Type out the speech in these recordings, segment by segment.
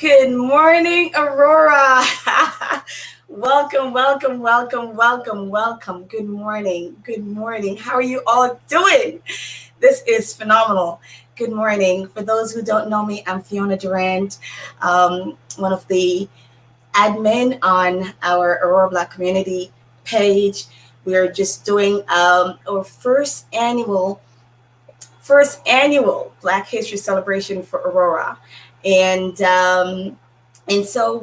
Good morning, Aurora. Welcome, welcome, welcome, welcome, welcome. Good morning. Good morning. How are you all doing? This is phenomenal. Good morning. For those who don't know me, I'm Fiona Durant, one of the admin on our Aurora Black community page. We are just doing our first annual Black History celebration for Aurora, and so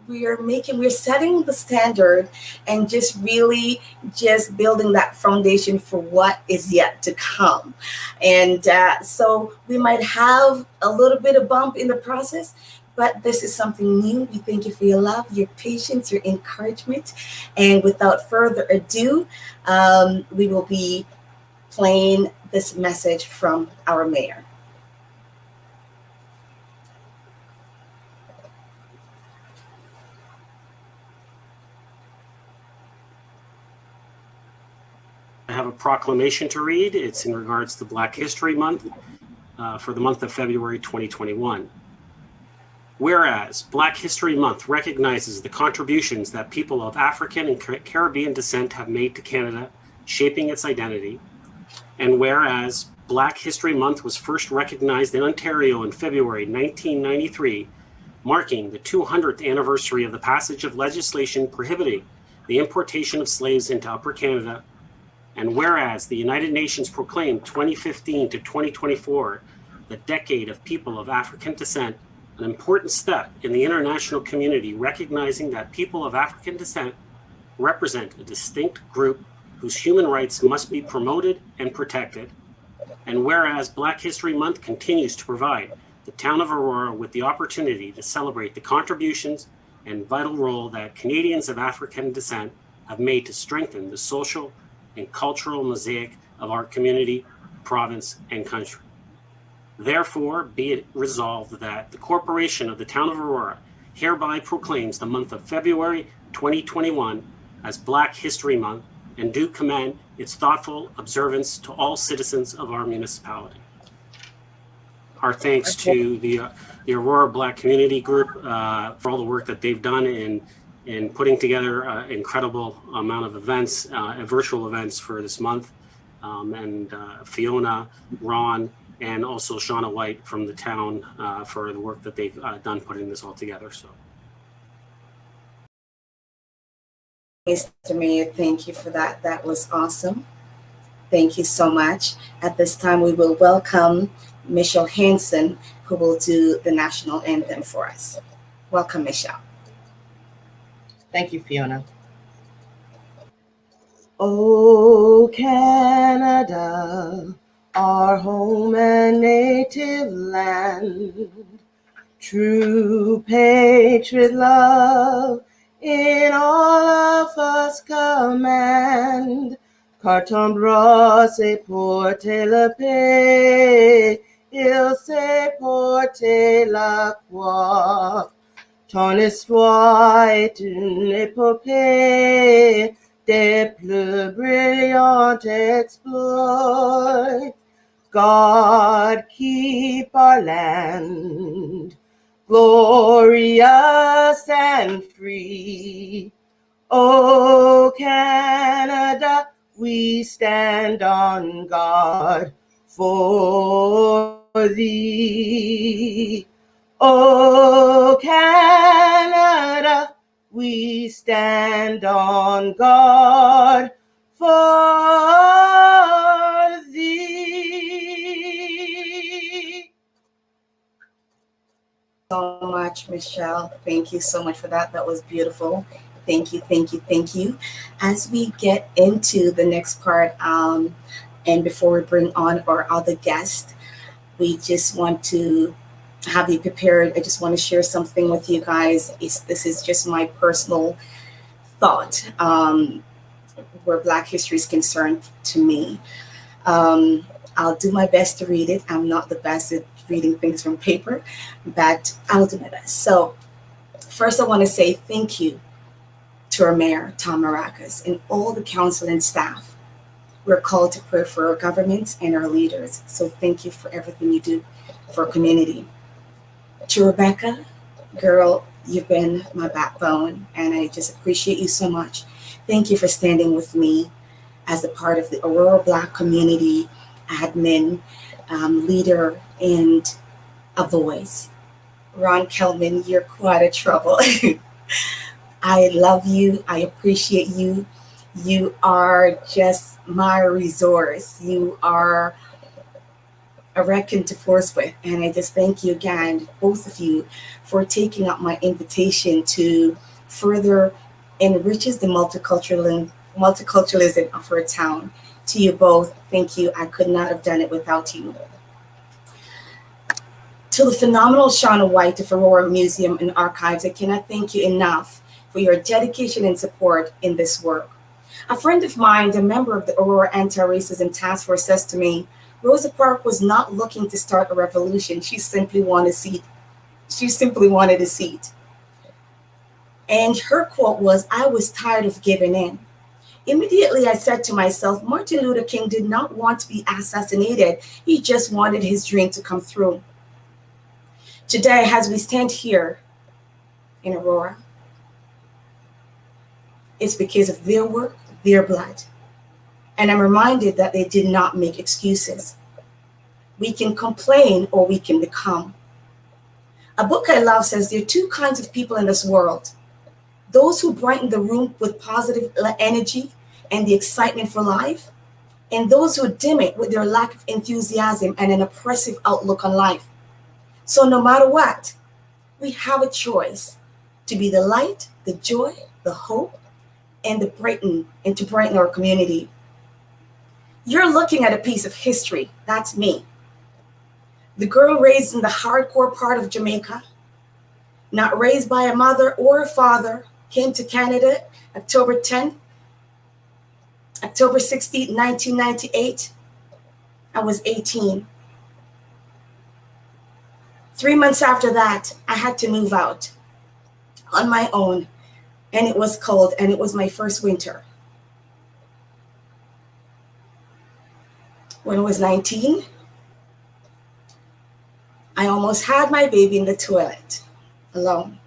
we're setting the standard and just really just building that foundation for what is yet to come, and so we might have a little bit of bump in the process. But this is something new. We thank you for your love, your patience, your encouragement. And without further ado, we will be playing this message from our mayor. I have a proclamation to read. It's in regards to Black History Month for the month of February 2021. Whereas Black History Month recognizes the contributions that people of African and Caribbean descent have made to Canada, shaping its identity. And whereas Black History Month was first recognized in Ontario in February 1993, marking the 200th anniversary of the passage of legislation prohibiting the importation of slaves into Upper Canada. And whereas the United Nations proclaimed 2015 to 2024 the decade of people of African descent, an important step in the international community recognizing that people of African descent represent a distinct group whose human rights must be promoted and protected. And whereas Black History Month continues to provide the town of Aurora with the opportunity to celebrate the contributions and vital role that Canadians of African descent have made to strengthen the social and cultural mosaic of our community, province, and country. Therefore, be it resolved that the Corporation of the Town of Aurora hereby proclaims the month of February 2021 as Black History Month and do commend its thoughtful observance to all citizens of our municipality. Our thanks to the Aurora Black Community Group for all the work that they've done in putting together an incredible amount of events, virtual events for this month, and Fiona, Ron, and also Shawna White from the town for the work that they've done putting this all together. So, Mr. Mayor, thank you for that. That was awesome. Thank you so much. At this time, we will welcome Michelle Hanson, who will do the national anthem for us. Welcome, Michelle. Thank you, Fiona. Oh, Canada, our home and native land, true patriot love in all of us command. Carton bras et porte la paix, il s'est porté la croix. Ton histoire est une épopée des plus brillants exploits. God keep our land glorious and free. Oh, Canada, we stand on guard for thee. Oh, Canada, we stand on guard for thee. So much, Michelle. Thank you so much for that. That was beautiful. Thank you, thank you, thank you. As we get into the next part, and before we bring on our other guest, we just want to have you prepared. I just want to share something with you guys. This is just my personal thought where Black history is concerned to me. I'll do my best to read it. I'm not the best at reading things from paper, but I'll do my best. So first I want to say thank you to our mayor, Tom Maracas, and all the council and staff. We're called to pray for our governments and our leaders. So thank you for everything you do for our community. To Rebecca, Girl, you've been my backbone, and I just appreciate you so much. Thank you for standing with me as a part of the Aurora Black community, admin, leader, and a voice. Ron Kelman, you're quite a trouble. I love you. I appreciate you. You are just my resource. You are a reckon to force with. And I just thank you again, both of you, for taking up my invitation to further enriches the multiculturalism of our town. To you both, thank you. I could not have done it without you. To the phenomenal Shawna White of Aurora Museum and Archives, I cannot thank you enough for your dedication and support in this work. A friend of mine, a member of the Aurora Anti-Racism Task Force, says to me, Rosa Parks was not looking to start a revolution. She simply wanted a seat. She simply wanted a seat. And her quote was, I was tired of giving in. Immediately, I said to myself, Martin Luther King did not want to be assassinated. He just wanted his dream to come through. Today, as we stand here in Aurora, it's because of their work, their blood. And I'm reminded that they did not make excuses. We can complain or we can become. A book I love says there are two kinds of people in this world. Those who brighten the room with positive energy and the excitement for life, and those who dim it with their lack of enthusiasm and an oppressive outlook on life. So no matter what, we have a choice to be the light, the joy, the hope, and to brighten our community. You're looking at a piece of history. That's me. The girl raised in the hardcore part of Jamaica, not raised by a mother or a father, came to Canada October 16th, 1998. I was 18. 3 months after that, I had to move out on my own, and it was cold, and it was my first winter. When I was 19, I almost had my baby in the toilet alone.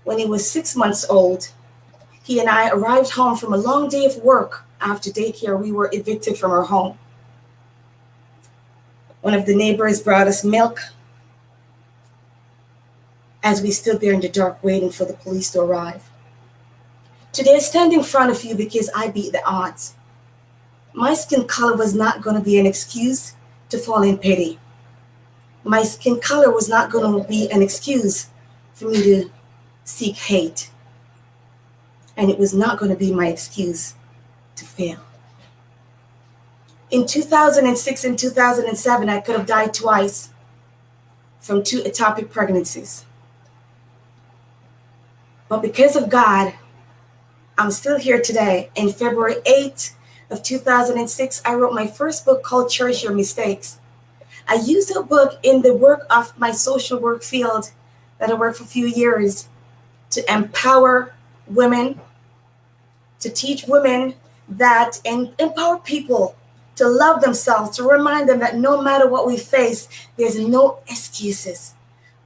When he was 6 months old, he and I arrived home from a long day of work. After daycare, we were evicted from our home. One of the neighbors brought us milk as we stood there in the dark waiting for the police to arrive. Today I stand in front of you because I beat the odds. My skin color was not going to be an excuse to fall in pity. My skin color was not going to be an excuse for me to seek hate. And it was not going to be my excuse to fail. In 2006 and 2007, I could have died twice from 2 ectopic pregnancies. But because of God, I'm still here today. In February 8th of 2006, I wrote my first book called Cherish Your Mistakes. I used that book in the work of my social work field that I worked for a few years to empower women, to teach women that, and empower people to love themselves, to remind them that no matter what we face, there's no excuses.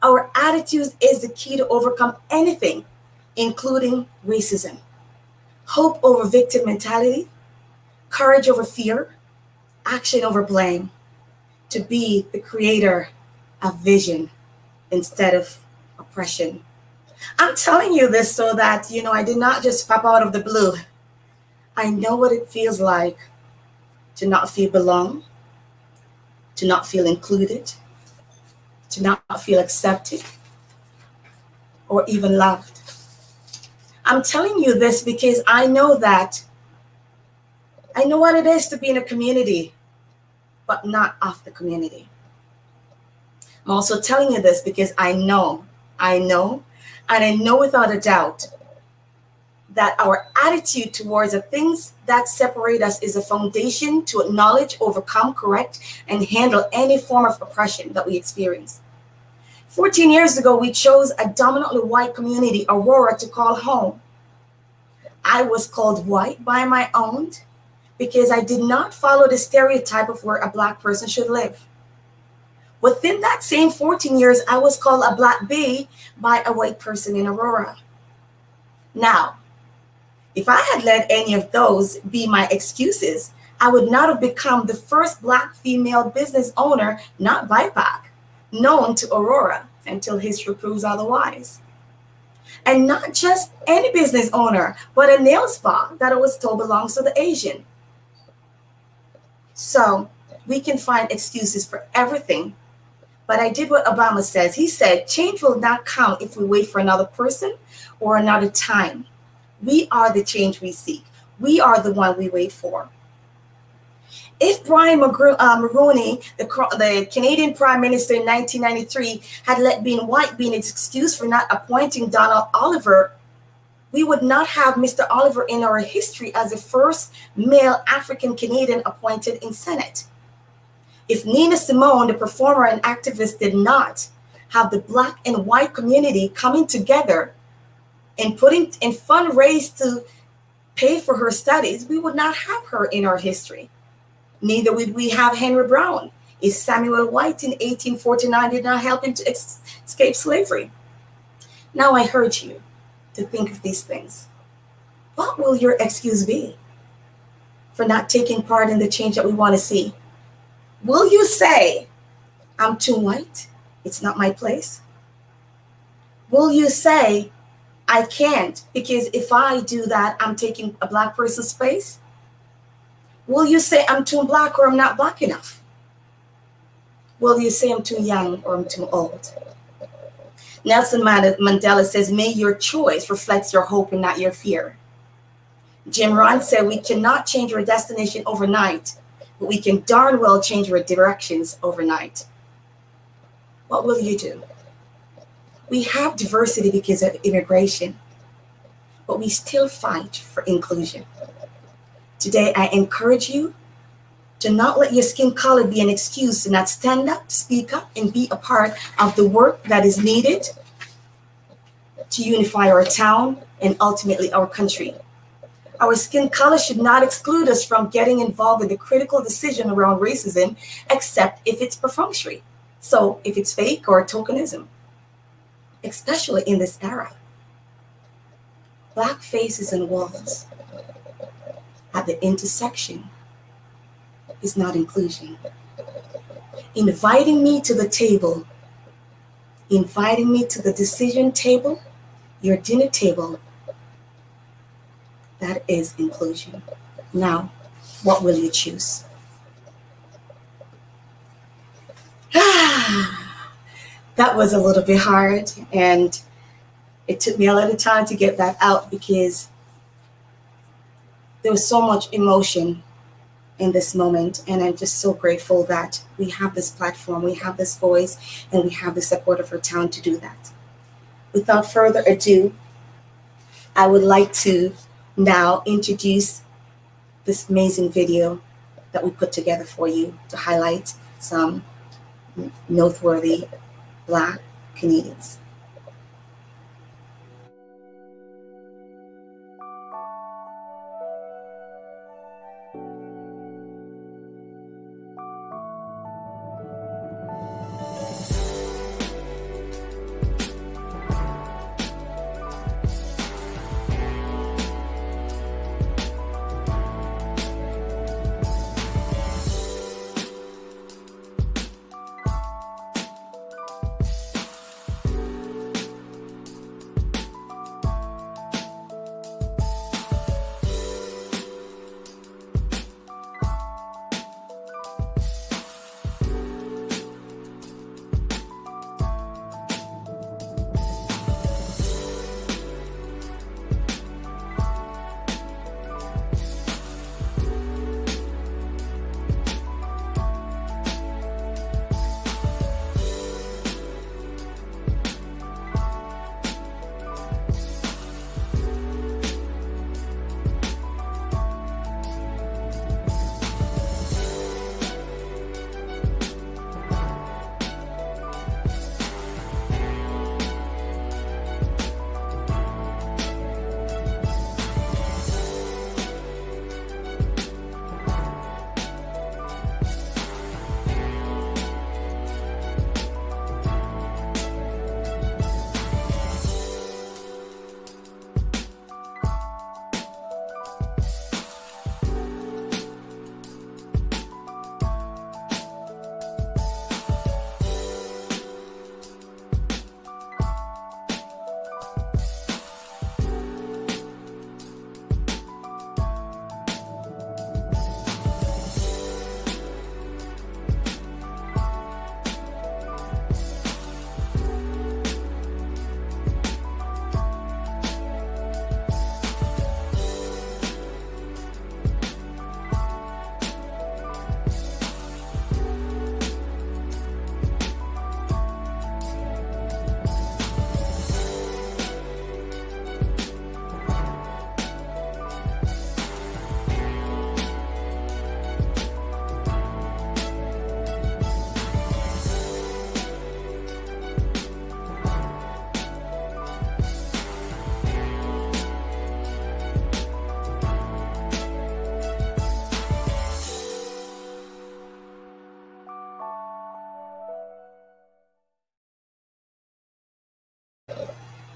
Our attitude is the key to overcome anything, including racism. Hope over victim mentality, courage over fear, action over blame. To be the creator of vision instead of oppression. I'm telling you this so that, I did not just pop out of the blue. I know what it feels like to not feel belong, to not feel included, to not feel accepted, or even loved. I'm telling you this because I know what it is to be in a community, but not of the community. I'm also telling you this because I know, and I know without a doubt that our attitude towards the things that separate us is a foundation to acknowledge, overcome, correct, and handle any form of oppression that we experience. 14 years ago, we chose a dominantly white community, Aurora, to call home. I was called white by my own because I did not follow the stereotype of where a Black person should live. Within that same 14 years, I was called a black bee by a white person in Aurora. Now, if I had let any of those be my excuses, I would not have become the first black female business owner, not BIPOC, known to Aurora until history proves otherwise. And not just any business owner, but a nail spa that I was told belongs to the Asian. So we can find excuses for everything. But I did what Obama says. He said, change will not come if we wait for another person or another time. We are the change we seek. We are the one we wait for. If Brian Mulroney, the Canadian Prime Minister in 1993, had let being white be its excuse for not appointing Donald Oliver, we would not have Mr. Oliver in our history as the first male African Canadian appointed in Senate. If Nina Simone, the performer and activist, did not have the black and white community coming together and putting in fundraise to pay for her studies, we would not have her in our history. Neither would we have Henry Brown if Samuel White in 1849 did not help him to escape slavery. Now I urge you to think of these things. What will your excuse be for not taking part in the change that we want to see? Will you say, I'm too white, it's not my place? Will you say, I can't, because if I do that, I'm taking a black person's space? Will you say I'm too black or I'm not black enough? Will you say I'm too young or I'm too old? Nelson Mandela says, may your choice reflect your hope and not your fear. Jim Rohn said, we cannot change our destination overnight, but we can darn well change our directions overnight. What will you do? We have diversity because of immigration, but we still fight for inclusion. Today, I encourage you to not let your skin color be an excuse to not stand up, speak up, and be a part of the work that is needed to unify our town and ultimately our country. Our skin color should not exclude us from getting involved in the critical decision around racism, except if it's perfunctory. So if it's fake or tokenism, especially in this era. Black faces and walls at the intersection is not inclusion. Inviting me to the table, inviting me to the decision table, your dinner table, that is inclusion. Now, what will you choose? That was a little bit hard, and it took me a little time to get that out because there was so much emotion in this moment, and I'm just so grateful that we have this platform, we have this voice, and we have the support of our town to do that. Without further ado, I would like to now introduce this amazing video that we put together for you to highlight some noteworthy Black Canadians.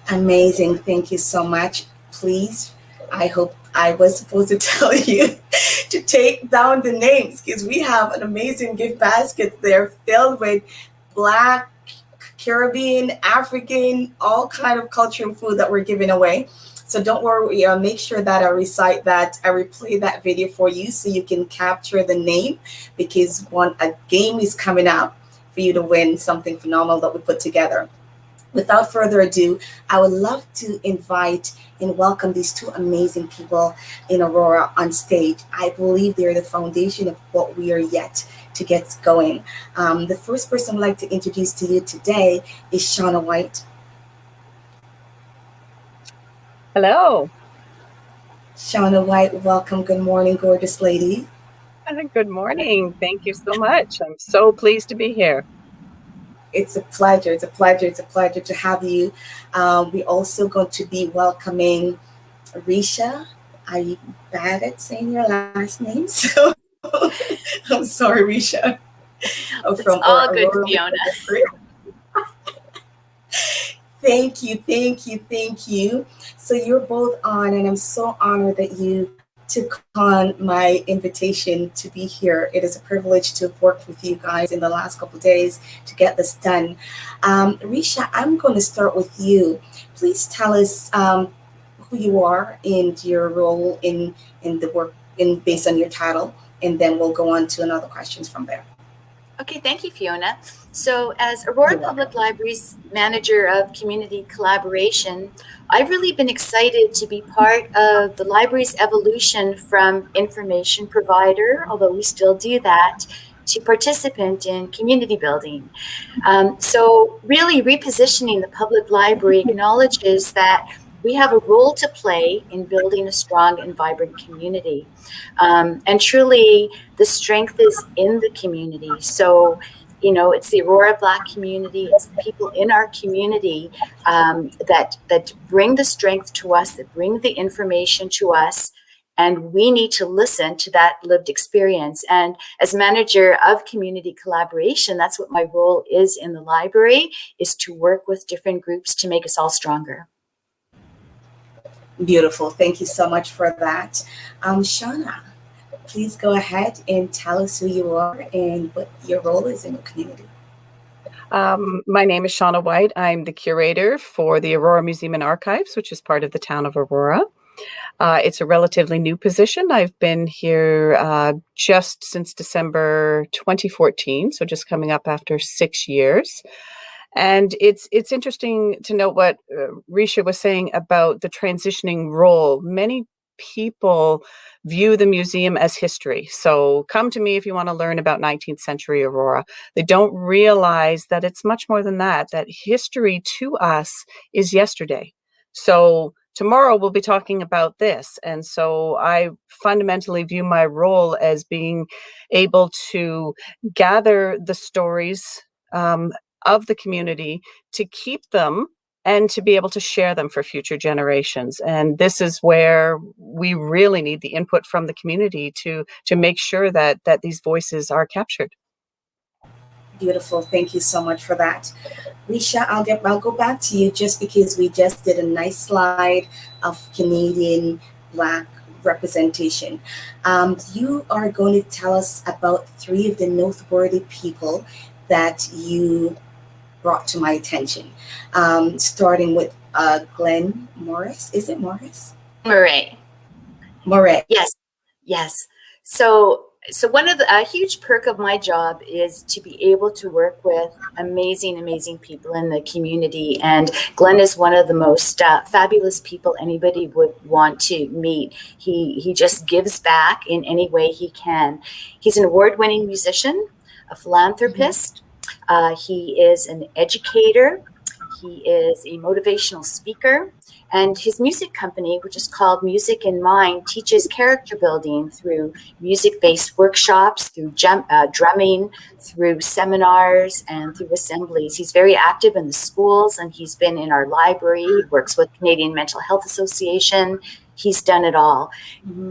Amazing. Thank you so much. Please, I hope I was supposed to tell you to take down the names because we have an amazing gift basket there filled with Black, Caribbean, African, all kind of cultural food that we're giving away. So don't worry, make sure that I replay that video for you so you can capture the name because a game is coming up for you to win something phenomenal that we put together. Without further ado, I would love to invite and welcome these two amazing people in Aurora on stage. I believe they're the foundation of what we are yet to get going. The first person I'd like to introduce to you today is Shawna White. Hello. Shawna White, welcome. Good morning, gorgeous lady. Good morning. Thank you so much. I'm so pleased to be here. It's a pleasure. It's a pleasure. It's a pleasure to have you. We're also going to be welcoming Reccia. Are you bad at saying your last name? So I'm sorry, Reccia. It's all good, Fiona. Thank you, thank you, thank you. So you're both on, and I'm so honored that you took on my invitation to be here. It is a privilege to have worked with you guys in the last couple of days to get this done. Reccia, I'm going to start with you. Please tell us who you are and your role in the work based on your title, and then we'll go on to another questions from there. Okay, thank you, Fiona. So as Aurora Public Library's Manager of Community Collaboration, I've really been excited to be part of the library's evolution from information provider, although we still do that, to participant in community building. So really repositioning the public library acknowledges that we have a role to play in building a strong and vibrant community. And truly, the strength is in the community. So, it's the Aurora Black community, it's the people in our community that bring the strength to us, that bring the information to us, and we need to listen to that lived experience. And as manager of community collaboration, that's what my role is in the library, is to work with different groups to make us all stronger. Beautiful. Thank you so much for that. Shawna, please go ahead and tell us who you are and what your role is in the community. My name is Shawna White. I'm the curator for the Aurora Museum and Archives, which is part of the town of Aurora. It's a relatively new position. I've been here just since December 2014, so just coming up after 6 years. And it's interesting to note what Reccia was saying about the transitioning role. Many people view the museum as history. So come to me if you want to learn about 19th century Aurora. They don't realize that it's much more than that history to us is yesterday. So tomorrow we'll be talking about this. And so I fundamentally view my role as being able to gather the stories of the community, to keep them and to be able to share them for future generations. And this is where we really need the input from the community to make sure that these voices are captured. Beautiful. Thank you so much for that. Reccia, I'll go back to you just because we just did a nice slide of Canadian Black representation. You are going to tell us about 3 of the noteworthy people that you brought to my attention, starting with Glenn Morris. Is it Morris? Murray. Yes. So one of a huge perk of my job is to be able to work with amazing people in the community. And Glenn is one of the most fabulous people anybody would want to meet. He just gives back in any way he can. He's an award-winning musician, a philanthropist. He is an educator. He is a motivational speaker. And his music company, which is called Music in Mind, teaches character building through music-based workshops, through drumming, through seminars, and through assemblies. He's very active in the schools, and he's been in our library. He works with Canadian Mental Health Association he's done it all.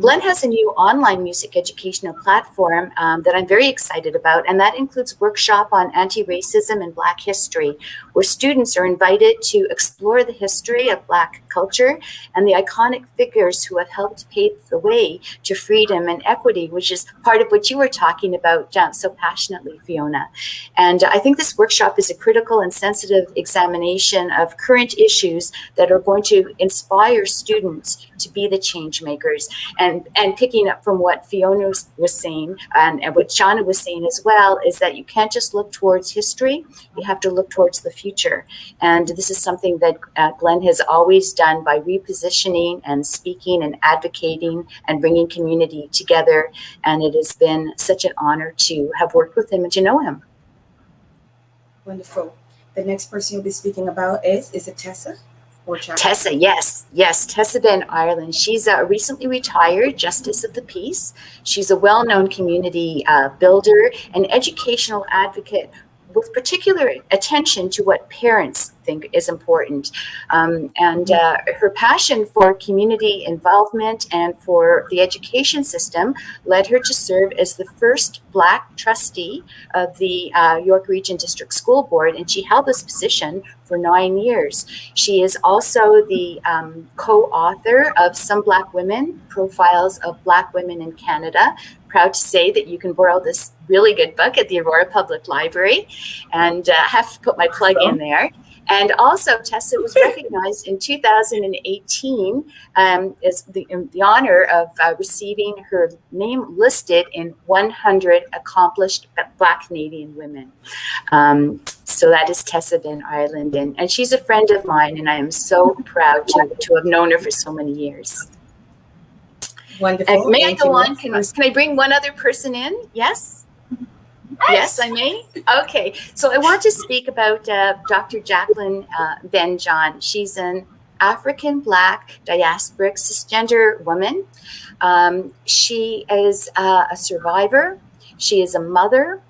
Glenn has a new online music educational platform that I'm very excited about, and that includes workshop on anti-racism and Black history, where students are invited to explore the history of Black culture and the iconic figures who have helped pave the way to freedom and equity, which is part of what you were talking about so passionately, Fiona. And I think this workshop is a critical and sensitive examination of current issues that are going to inspire students to be the change makers. And picking up from what Fiona was saying and what Shawna was saying as well, is that you can't just look towards history, you have to look towards the future. And this is something that Glenn has always done by repositioning and speaking and advocating and bringing community together. And it has been such an honor to have worked with him and to know him. Wonderful. The next person you'll be speaking about is it Tessa? Tessa, yes, Tessa Ben Ireland. She's a recently retired Justice of the Peace. She's a well-known community builder and educational advocate with particular attention to what parents think is important. And her passion for community involvement and for the education system led her to serve as the first Black trustee of the York Region District School Board, and she held this position for 9 years. She is also the co-author of Some Black Women, Profiles of Black Women in Canada. Proud to say that you can borrow this really good book at the Aurora Public Library, and have to put my plug in there. And also, Tessa was recognized in 2018 as the honor of receiving her name listed in 100 accomplished Black Canadian women. So that is Tessa Ben Ireland, and she's a friend of mine, and I am so proud to have known her for so many years. Wonderful. May I go on? Can I bring one other person in? Yes? Yes, I may. Okay. So I want to speak about Dr. Jacqueline Ben John. She's an African Black diasporic cisgender woman. She is a survivor. She is a mother.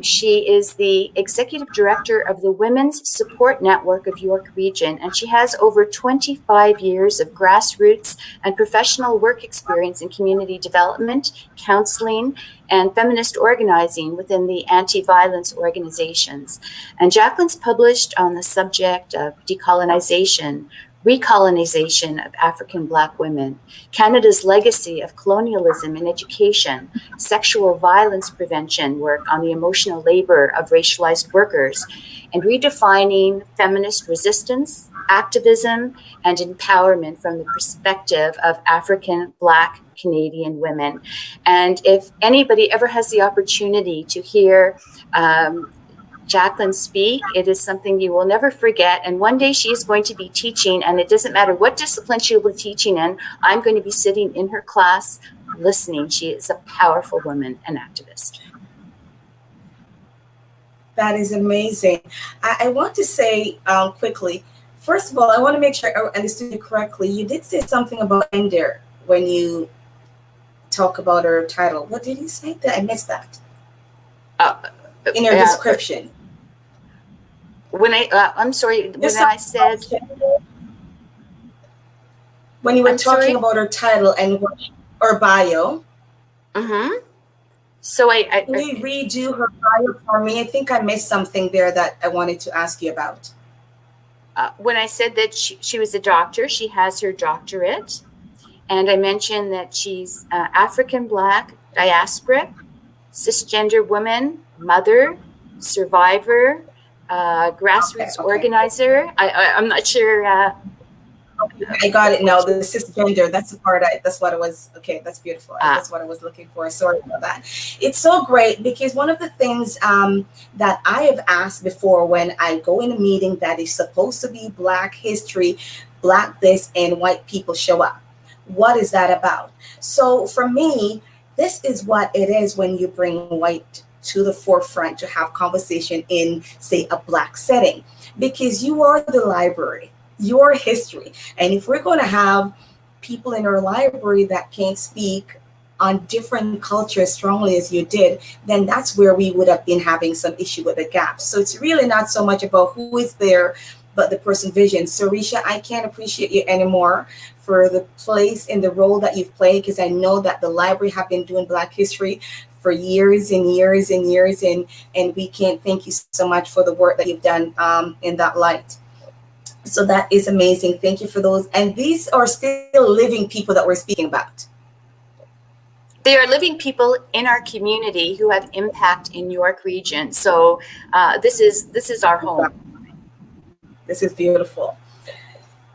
She is the executive director of the Women's Support Network of York Region, and she has over 25 years of grassroots and professional work experience in community development, counseling, and feminist organizing within the anti-violence organizations. And Jacqueline's published on the subject of decolonization, recolonization of African Black women, Canada's legacy of colonialism in education, sexual violence prevention work on the emotional labor of racialized workers, and redefining feminist resistance, activism, and empowerment from the perspective of African Black Canadian women. And if anybody ever has the opportunity to hear Jacqueline speak, it is something you will never forget. And one day she is going to be teaching, and it doesn't matter what discipline she will be teaching in, I'm going to be sitting in her class listening. She is a powerful woman and activist. That is amazing. I want to say quickly, first of all, I want to make sure I understood you correctly. You did say something about gender when you talk about her title. What did you say? I missed that. In your description. I'm sorry, when I said... When you were talking about her title and her bio. Mm-hmm. So can you redo her bio for me? I think I missed something there that I wanted to ask you about. When I said that she was a doctor, she has her doctorate. And I mentioned that she's African Black, diasporic, cisgender woman, mother, survivor, grassroots organizer. I'm not sure. I got it now. The cisgender, that's the part that's what it was. Okay, that's beautiful. That's what I was looking for. Sorry about that. It's so great because one of the things that I have asked before when I go in a meeting that is supposed to be Black history, Black this, and white people show up. What is that about? So for me, this is what it is when you bring white to the forefront to have conversation in, say, a Black setting, because you are the library, your history. And if we're going to have people in our library that can't speak on different cultures strongly as you did, then that's where we would have been having some issue with the gap. So it's really not so much about who is there but the person vision. So Reccia, I can't appreciate you anymore for the place and the role that you've played, because I know that the library have been doing Black history for years and years and years, and we can't thank you so much for the work that you've done in that light. So that is amazing. Thank you for those. And these are still living people that we're speaking about. They are living people in our community who have impact in York Region. So this is our home. This is beautiful.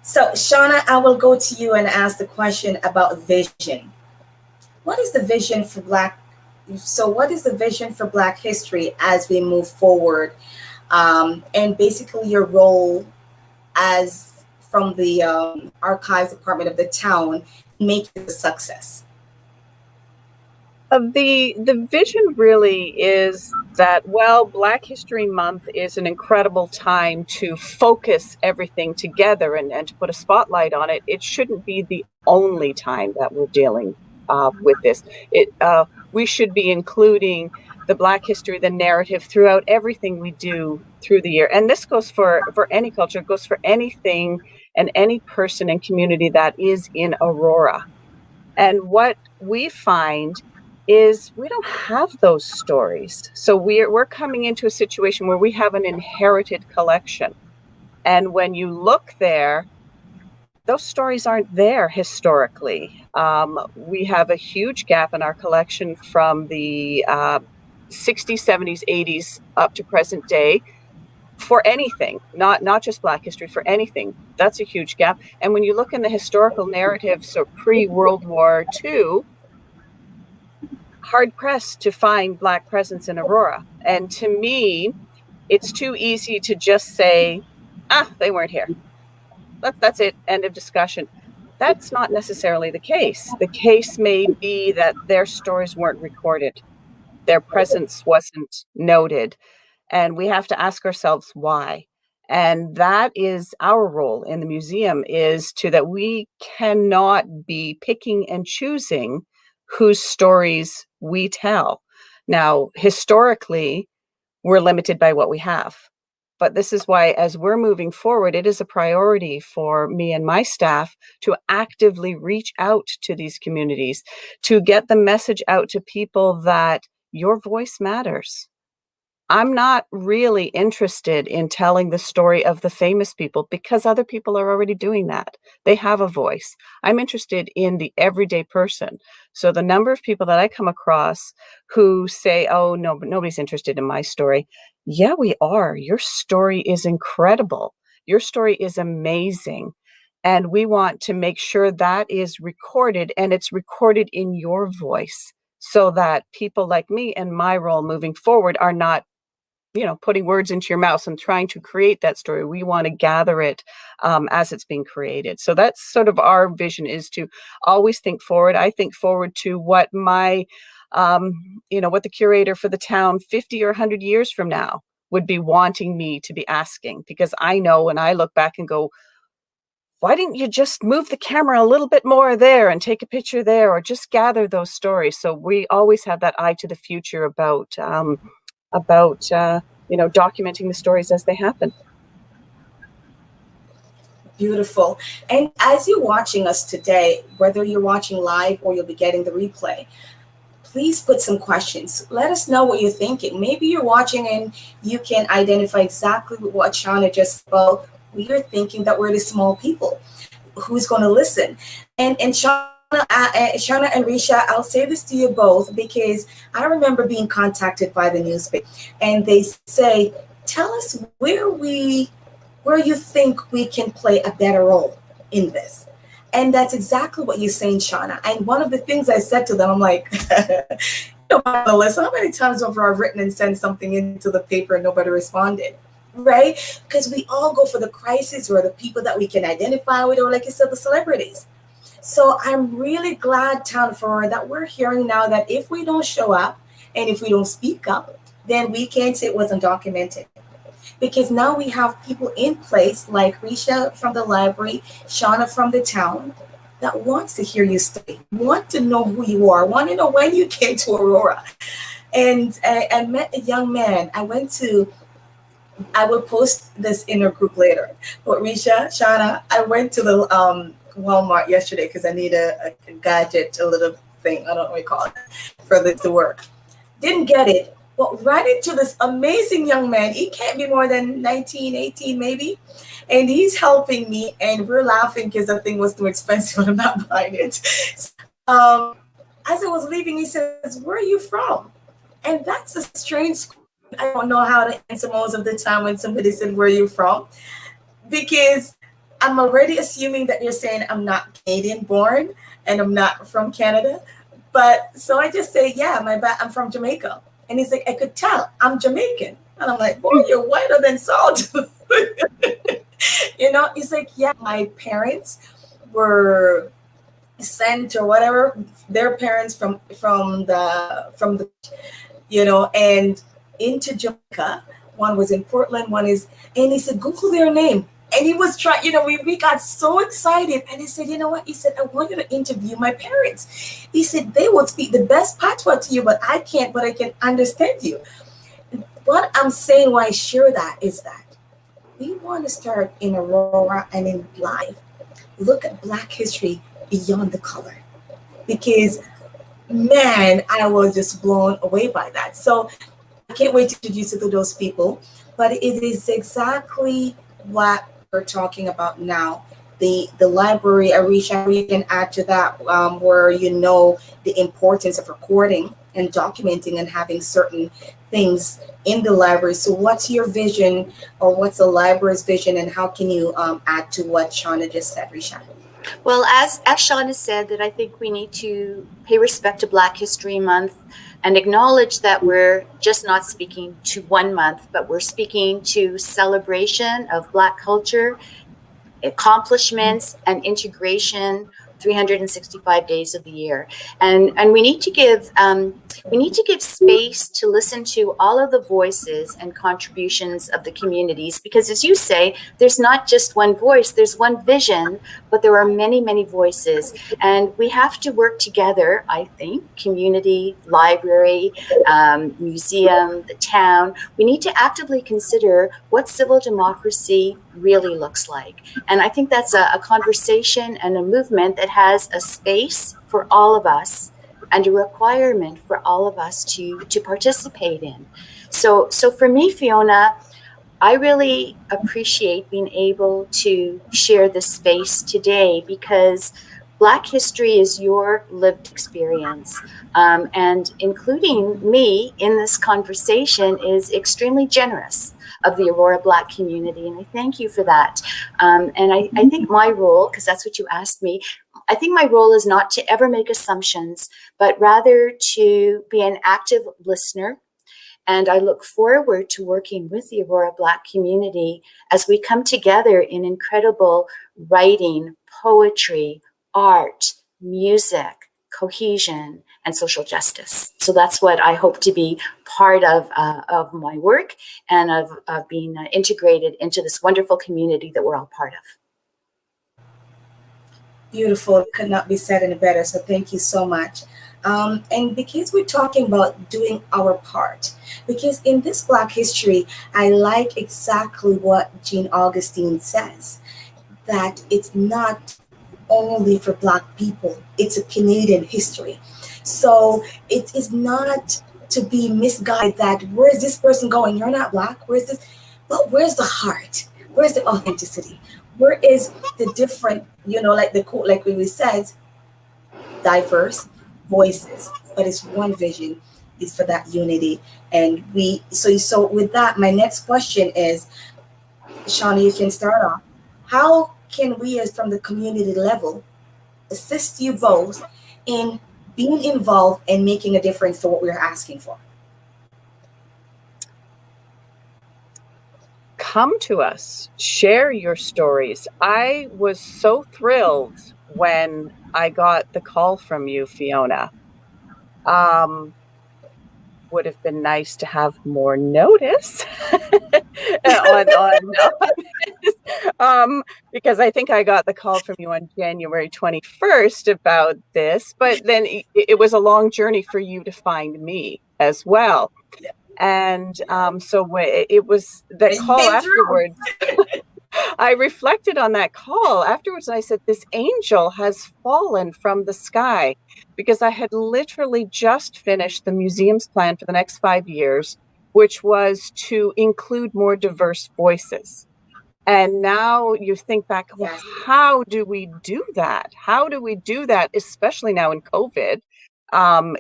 So Shawna, I will go to you and ask the question about vision. What is the vision for Black? So what is the vision for Black history as we move forward? And basically your role as from the archives department of the town, make it a success. The vision really is that, well, Black History Month is an incredible time to focus everything together and to put a spotlight on it. It shouldn't be the only time that we're dealing with this. We should be including the Black history, the narrative throughout everything we do through the year. And this goes for any culture, it goes for anything and any person and community that is in Aurora. And what we find is we don't have those stories. So we're coming into a situation where we have an inherited collection. And when you look there, those stories aren't there historically. We have a huge gap in our collection from the 60s, 70s, 80s up to present day for anything, not just Black history, for anything. That's a huge gap. And when you look in the historical narrative, so pre-World War II, hard pressed to find Black presence in Aurora. And to me, it's too easy to just say, they weren't here. That's it, end of discussion. That's not necessarily the case. The case may be that their stories weren't recorded. Their presence wasn't noted. And we have to ask ourselves why. And that is our role in the museum, is that we cannot be picking and choosing whose stories we tell. Now, historically, we're limited by what we have. But this is why, as we're moving forward, it is a priority for me and my staff to actively reach out to these communities, to get the message out to people that your voice matters. I'm not really interested in telling the story of the famous people because other people are already doing that. They have a voice. I'm interested in the everyday person. So the number of people that I come across who say, oh, no, but nobody's interested in my story. Yeah, we are. Your story is incredible. Your story is amazing. And we want to make sure that is recorded, and it's recorded in your voice, so that people like me and my role moving forward are not putting words into your mouth and trying to create that story. We want to gather it as it's being created. So that's sort of our vision, is to always think forward. I think forward to what my, what the curator for the town 50 or 100 years from now would be wanting me to be asking, because I know when I look back and go, why didn't you just move the camera a little bit more there and take a picture there, or just gather those stories? So we always have that eye to the future about documenting the stories as they happen. Beautiful. And as you're watching us today, whether you're watching live or you'll be getting the replay, please put some questions. Let us know what you're thinking. Maybe you're watching and you can identify exactly what Shawna just spoke. We are thinking that we're the small people. Who's going to listen? And Shawna and Reccia, I'll say this to you both, because I remember being contacted by the newspaper, and they say, tell us where you think we can play a better role in this. And that's exactly what you're saying, Shawna. And one of the things I said to them, I'm like, Melissa, how many times have I written and sent something into the paper and nobody responded? Right? Because we all go for the crisis or the people that we can identify with, or like you said, the celebrities. So I'm really glad, Town of Aurora, that we're hearing now that if we don't show up and if we don't speak up, then we can't say it wasn't documented. Because now we have people in place like Reccia from the library, Shawna from the town, that wants to hear your story, want to know who you are, want to know when you came to Aurora. And I met a young man. I went to I will post this in our group later. But Reccia, Shawna, I went to the Walmart yesterday because I need a gadget, a little thing, I don't know what we call it, for the work. Didn't get it, but ran into this amazing young man. He can't be more than 19, 18 maybe. And he's helping me, and we're laughing because the thing was too expensive and I'm not buying it. As I was leaving, he says, "Where are you from?" And that's a strange, I don't know how to answer most of the time when somebody said, "Where are you from?" Because I'm already assuming that you're saying I'm not Canadian born and I'm not from Canada. But so I just say, "Yeah, I'm from Jamaica." And he's like, "I could tell I'm Jamaican." And I'm like, "Boy, you're whiter than salt." He's like, "Yeah, my parents were sent or whatever, their parents from the and into Jamaica. One was in Portland, one is," and he said, "Google their name." And he was trying, we got so excited. And he said, "You know what?" He said, "I want you to interview my parents." He said, "They would speak the best patois to you, but I can't, but I can understand you." What I'm saying, why I share that, is that we want to start in Aurora and in life. Look at Black history beyond the color. Because, man, I was just blown away by that. So I can't wait to introduce you to those people. But it is exactly what we're talking about now. The library, Arisha, you can add to that, where the importance of recording and documenting and having certain things in the library. So what's your vision, or what's the library's vision, and how can you add to what Shawna just said, Risha? Well, as Shawna said, that I think we need to pay respect to Black History Month and acknowledge that we're just not speaking to 1 month, but we're speaking to celebration of Black culture, accomplishments, and integration 365 days of the year. And we need to give space to listen to all of the voices and contributions of the communities, because, as you say, there's not just one voice, there's one vision, but there are many, many voices. And we have to work together, I think, community, library, museum, the town. We need to actively consider what civil democracy really looks like. And I think that's a conversation and a movement that has a space for all of us and a requirement for all of us to participate in. So for me, Fiona, I really appreciate being able to share this space today, because Black history is your lived experience. And including me in this conversation is extremely generous of the Aurora Black community. And I thank you for that. And I think my role, because that's what you asked me, I think my role is not to ever make assumptions, but rather to be an active listener. And I look forward to working with the Aurora Black community as we come together in incredible writing, poetry, art, music, cohesion, and social justice. So that's what I hope to be part of my work, and of being integrated into this wonderful community that we're all part of. Beautiful. It could not be said any better. So thank you so much. And because we're talking about doing our part, because in this Black history, I like exactly what Jean Augustine says, that it's not only for Black people, it's a Canadian history. So it is not to be misguided that, where is this person going? You're not Black. Where's this? But where's the heart? Where's the authenticity? Where is the different, like the quote, like we said, diverse voices, but it's one vision, is for that unity. And so with that, my next question is, Shawna, you can start off. How can we, as from the community level, assist you both in being involved and making a difference to what we're asking for? Come to us, share your stories. I was so thrilled when I got the call from you, Fiona. Would have been nice to have more notice on this, because I think I got the call from you on January 21st about this, but then it was a long journey for you to find me as well. And it was that You've call been through. afterwards. I reflected on that call afterwards, and I said, this angel has fallen from the sky, because I had literally just finished the museum's plan for the next 5 years, which was to include more diverse voices. And now you think back, well, Yes. how do we do that? How do we do that, especially now in COVID?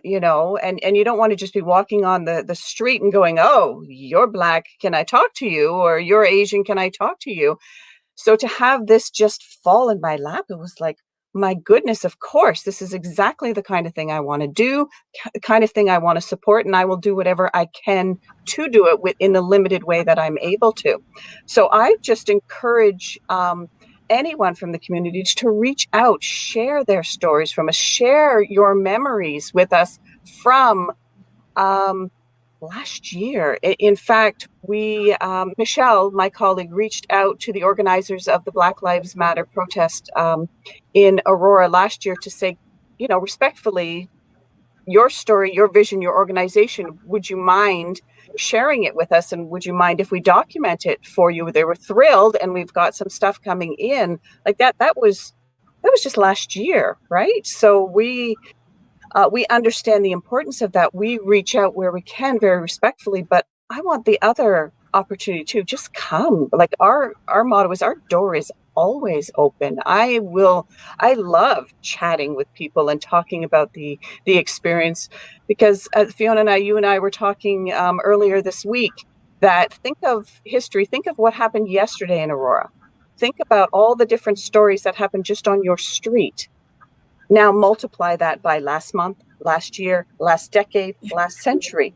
You know, and you don't want to just be walking on the street and going, oh, you're Black, can I talk to you? Or you're Asian, can I talk to you? So to have this just fall in my lap, it was like, my goodness, of course, this is exactly the kind of thing I want to do, the kind of thing I want to support, and I will do whatever I can to do it within the limited way that I'm able to. So I just encourage anyone from the community to reach out, share their stories from us, share your memories with us from last year. In fact, we, Michelle, my colleague, reached out to the organizers of the Black Lives Matter protest in Aurora last year to say, you know, respectfully, your story, your vision, your organization, would you mind sharing it with us? And would you mind if we document it for you? They were thrilled, and we've got some stuff coming in like that. That was just last year, right? So we understand the importance of that. We reach out where we can very respectfully, but I want the other opportunity too. Just come. Like our motto is, our door is always open. I love chatting with people and talking about the experience, because Fiona and you and I were talking earlier this week that think of history, think of what happened yesterday in Aurora. Think about all the different stories that happened just on your street. Now multiply that by last month, last year, last decade, last century.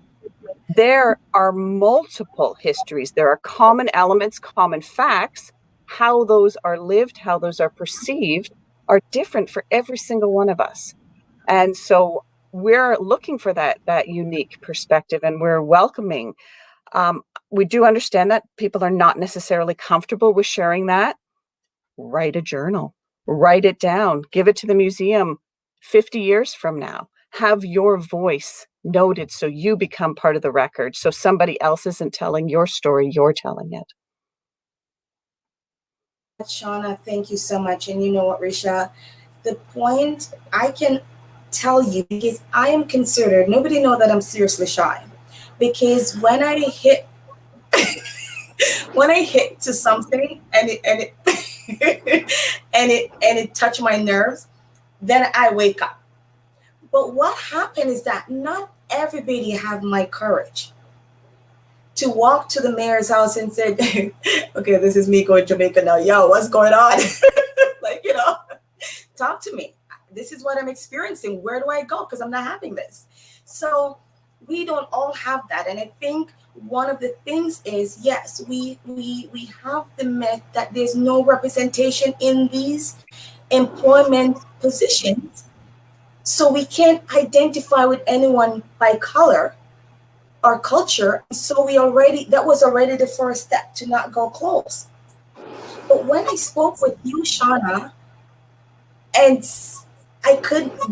There are multiple histories. There are common elements, common facts. How those are lived, how those are perceived are different for every single one of us. And so we're looking for that unique perspective, and we're welcoming. We do understand that people are not necessarily comfortable with sharing that. Write a journal. Write it down, give it to the museum 50 years from now. Have your voice noted so you become part of the record, so somebody else isn't telling your story, you're telling it. Shawna, thank you so much. And you know what, Reccia, the point I can tell you, because I am considered, nobody know that I'm seriously shy, because when I hit to something and it and it touched my nerves, then I wake up. But what happened is that not everybody have my courage to walk to the mayor's house and say, okay, this is me going to Jamaica now. Yo, what's going on? Like, you know, talk to me. This is what I'm experiencing. Where do I go? Because I'm not having this. So we don't all have that. And I think one of the things is, yes, we have the myth that there's no representation in these employment positions. So we can't identify with anyone by color or culture. So that was already the first step to not go close. But when I spoke with you, Shawna, and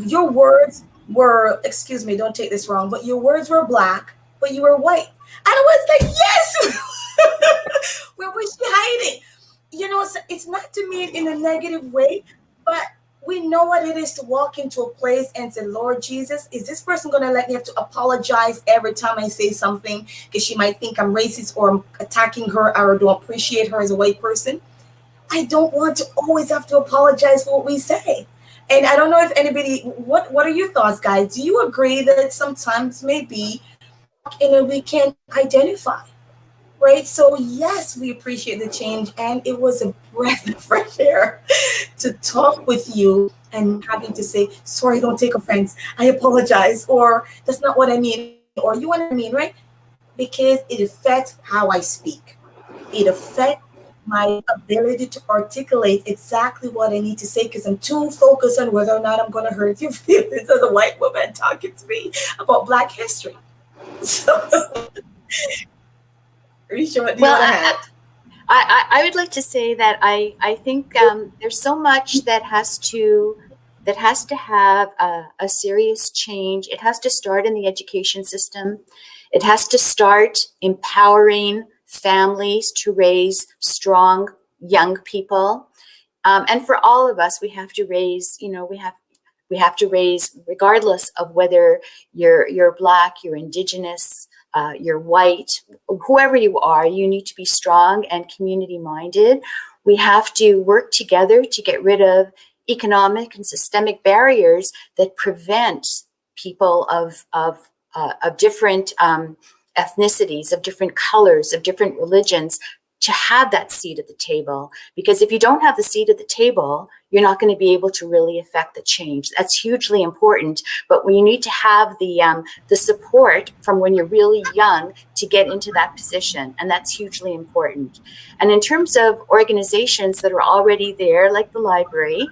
your words were, excuse me, don't take this wrong, but your words were Black, but you were white. And I was like, yes! Where was she hiding? You know, it's not to mean in a negative way, but we know what it is to walk into a place and say, Lord Jesus, is this person going to let me have to apologize every time I say something because she might think I'm racist or I'm attacking her or don't appreciate her as a white person? I don't want to always have to apologize for what we say. And I don't know if anybody, what are your thoughts, guys? Do you agree that sometimes maybe we can't identify, right? So yes, we appreciate the change, and it was a breath of fresh air to talk with you and having to say, sorry, don't take offense, I apologize, or that's not what I mean, or you want what I mean, right? Because it affects how I speak. It affects my ability to articulate exactly what I need to say, because I'm too focused on whether or not I'm going to hurt your feelings as a white woman talking to me about Black history. So, Reccia, what do you want to add? I would like to say that I think there's so much that has to have a serious change. It has to start in the education system. It has to start empowering families to raise strong young people. And for all of us, we have to raise, we have to raise, regardless of whether you're Black, you're Indigenous, you're white, whoever you are, you need to be strong and community minded. We have to work together to get rid of economic and systemic barriers that prevent people of different ethnicities, of different colors, of different religions, to have that seat at the table. Because if you don't have the seat at the table, you're not going to be able to really affect the change. That's hugely important. But we need to have the support from when you're really young to get into that position. And that's hugely important. And in terms of organizations that are already there, like the library,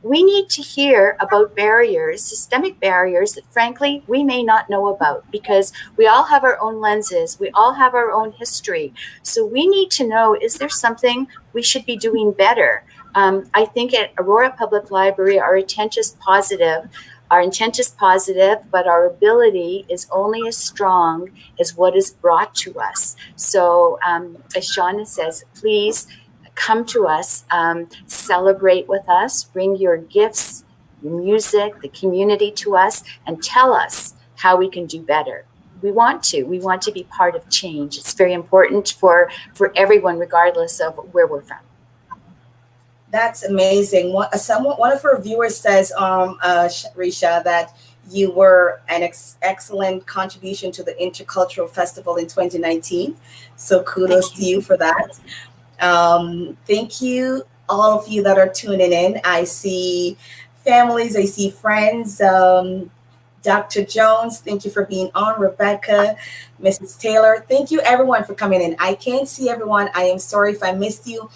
we need to hear about barriers, systemic barriers that frankly, we may not know about, because we all have our own lenses. We all have our own history. So we need to know, is there something we should be doing better? I think at Aurora Public Library, our intent is positive, but our ability is only as strong as what is brought to us. So as Shawna says, please come to us, celebrate with us, bring your gifts, your music, the community to us, and tell us how we can do better. We want to be part of change. It's very important for everyone, regardless of where we're from. That's amazing. One of our viewers says, Reccia, that you were an excellent contribution to the Intercultural Festival in 2019. So kudos to you for that. Thank you, all of you that are tuning in. I see families, I see friends. Dr. Jones, thank you for being on. Rebecca, Mrs. Taylor, thank you everyone for coming in. I can't see everyone. I am sorry if I missed you,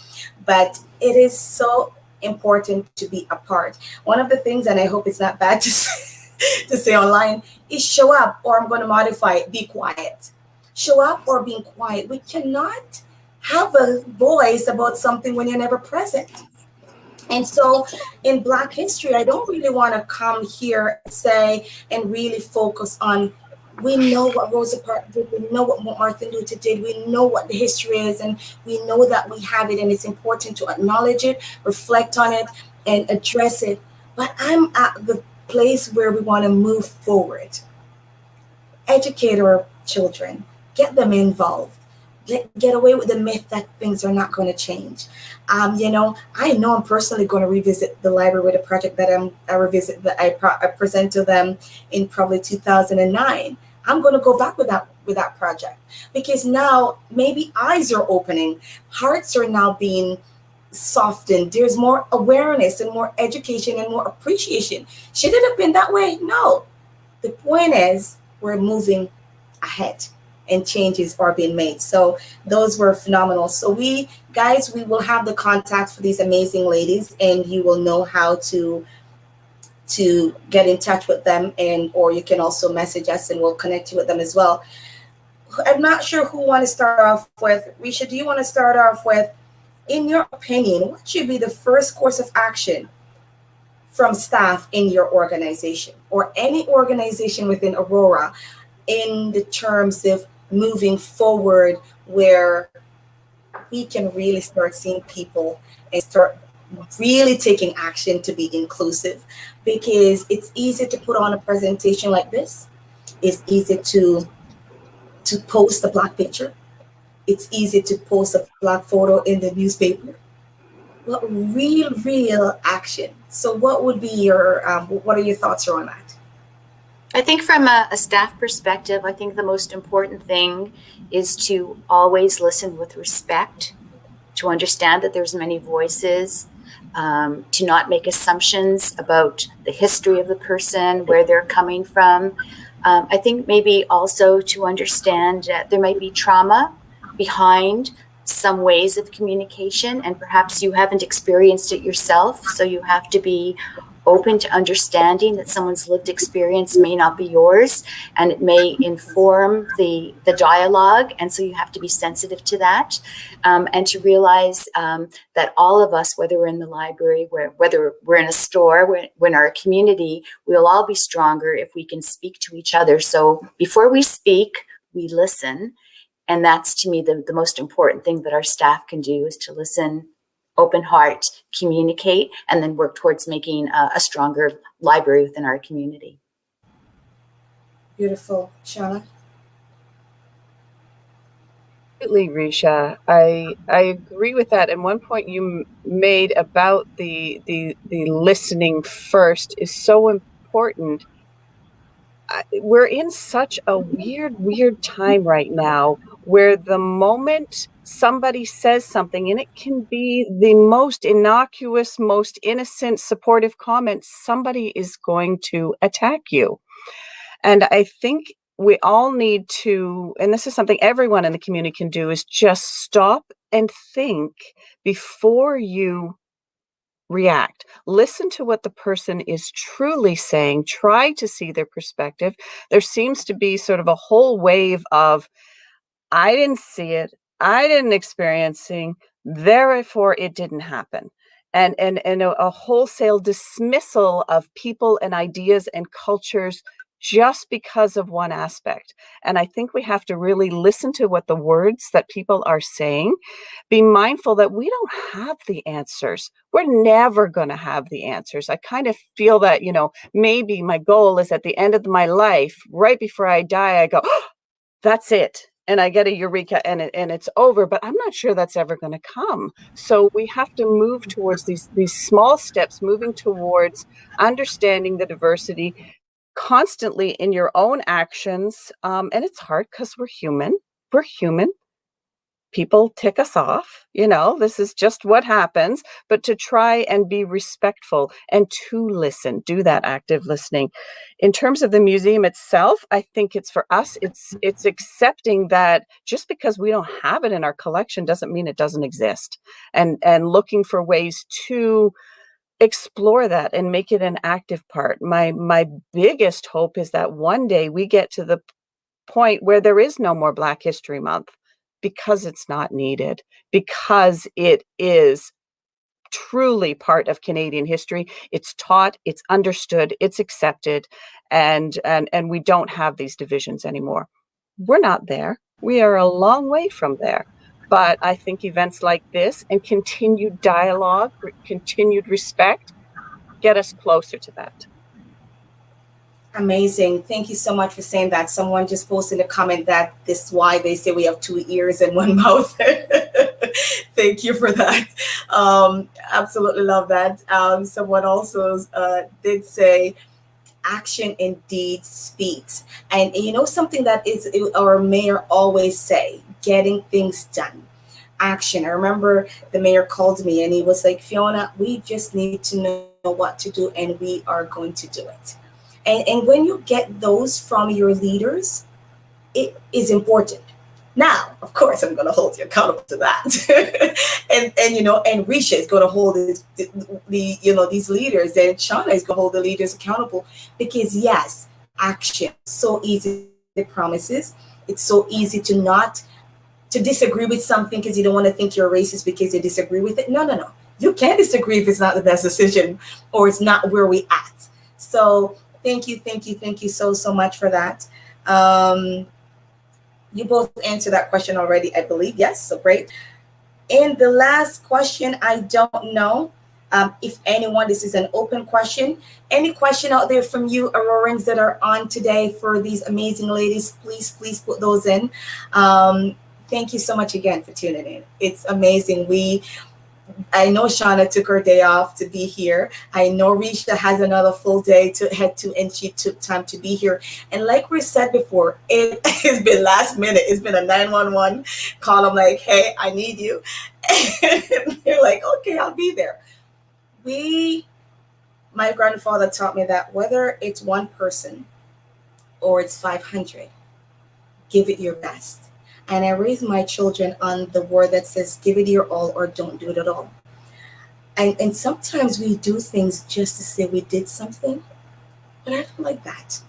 but it is so important to be a part. One of the things, and I hope it's not bad to say online, is show up, or I'm going to modify it, be quiet. Show up or being quiet. We cannot have a voice about something when you're never present. And so in Black history, I don't really want to come here and say and really focus on, we know what Rosa Parks did, we know what Martin Luther did, we know what the history is, and we know that we have it, and it's important to acknowledge it, reflect on it, and address it. But I'm at the place where we want to move forward. Educate our children, get them involved. Get away with the myth that things are not going to change. I know I'm personally going to revisit the library with a project that I present to them in probably 2009. I'm going to go back with that project, because now maybe eyes are opening, hearts are now being softened. There's more awareness and more education and more appreciation. Should it have been that way? No. The point is, we're moving ahead, and changes are being made. So those were phenomenal. So we will have the contact for these amazing ladies, and you will know how to get in touch with them, or you can also message us and we'll connect you with them as well. I'm not sure who want to start off with. Reccia, do you want to start off with, in your opinion, what should be the first course of action from staff in your organization or any organization within Aurora in the terms of moving forward, where we can really start seeing people and start really taking action to be inclusive? Because it's easy to put on a presentation like this. It's easy to post a Black picture. It's easy to post a Black photo in the newspaper. But real action. So what would be what are your thoughts around that? I think from a staff perspective, I think the most important thing is to always listen with respect, to understand that there's many voices, to not make assumptions about the history of the person, where they're coming from. I think maybe also to understand that there might be trauma behind some ways of communication, and perhaps you haven't experienced it yourself, so you have to be open to understanding that someone's lived experience may not be yours, and it may inform the dialogue, and so you have to be sensitive to that, and to realize that all of us, whether we're in the library, whether we're in a store, we're in our community, we'll all be stronger if we can speak to each other. So before we speak, we listen. And that's, to me, the most important thing that our staff can do, is to listen, open heart, communicate, and then work towards making a stronger library within our community. Beautiful. Shawna? Absolutely, Reccia. I agree with that. And one point you made about the listening first is so important. We're in such a weird time right now, where the moment somebody says something, and it can be the most innocuous, most innocent, supportive comment, somebody is going to attack you. And I think we all need to, and this is something everyone in the community can do, is just stop and think before you react. Listen to what the person is truly saying. Try to see their perspective. There seems to be sort of a whole wave of, I didn't see it, I didn't experiencing, therefore it didn't happen. And a wholesale dismissal of people and ideas and cultures just because of one aspect. And I think we have to really listen to what the words that people are saying, be mindful that we don't have the answers. We're never going to have the answers. I kind of feel that, maybe my goal is at the end of my life, right before I die, I go, oh, that's it. And I get a eureka, and it's over, but I'm not sure that's ever going to come. So we have to move towards these small steps, moving towards understanding the diversity constantly in your own actions. And it's hard because we're human. We're human. People tick us off. This is just what happens. But to try and be respectful and to listen, do that active listening. In terms of the museum itself, I think it's for us, it's accepting that just because we don't have it in our collection doesn't mean it doesn't exist. And looking for ways to explore that and make it an active part. My biggest hope is that one day we get to the point where there is no more Black History Month, because it's not needed, because it is truly part of Canadian history. It's taught, it's understood, it's accepted, and we don't have these divisions anymore. We're not there. We are a long way from there. But I think events like this and continued dialogue, continued respect, get us closer to that. Amazing. Thank you so much for saying that. Someone just posted in a comment that this is why they say we have 2 ears and 1 mouth. Thank you for that. Absolutely love that. Someone also did say, action indeed speaks. And something that is our mayor always say, getting things done. Action. I remember the mayor called me and he was like, Fiona, we just need to know what to do, and we are going to do it. And when you get those from your leaders, it is important. Now, of course, I'm going to hold you accountable to that. and Reccia is going to hold these leaders, and Shawna is going to hold the leaders accountable, because yes, action. So easy to promises. It's so easy to disagree with something because you don't want to think you're racist because you disagree with it. No. You can't disagree if it's not the best decision or it's not where we at. So thank you so much for that. You both answered that question already, I believe. Yes, so great. And the last question, I don't know if anyone, this is an open question. Any question out there from you Aurorans that are on today for these amazing ladies, please put those in. Thank you so much again for tuning in. It's amazing. I know Shawna took her day off to be here. I know Reccia has another full day to head to, and she took time to be here. And like we said before, it has been last minute. It's been a 911 call. I'm like, hey, I need you. And they're like, okay, I'll be there. My grandfather taught me that whether it's one person or it's 500, give it your best. And I raise my children on the word that says, give it your all or don't do it at all. And sometimes we do things just to say we did something, but I don't like that.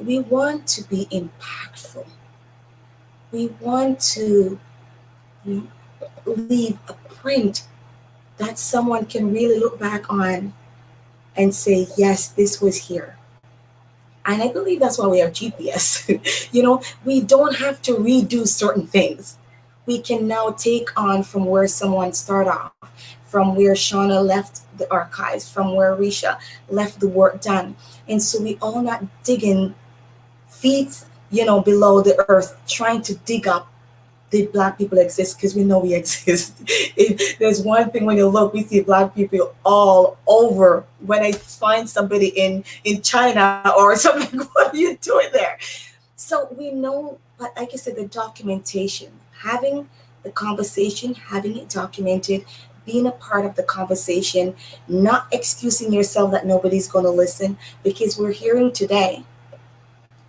We want to be impactful. We want to leave a print that someone can really look back on and say, yes, this was here. And I believe that's why we have GPS. We don't have to redo certain things. We can now take on from where someone started off, from where Shawna left the archives, from where Reccia left the work done. And so we all not digging feet, below the earth, trying to dig up the Black people exist, because we know we exist. If there's one thing, when you look, we see Black people all over. When I find somebody in China or something, what are you doing there? So we know, but like I said, the documentation, having the conversation, having it documented, being a part of the conversation, not excusing yourself that nobody's going to listen, because we're hearing today.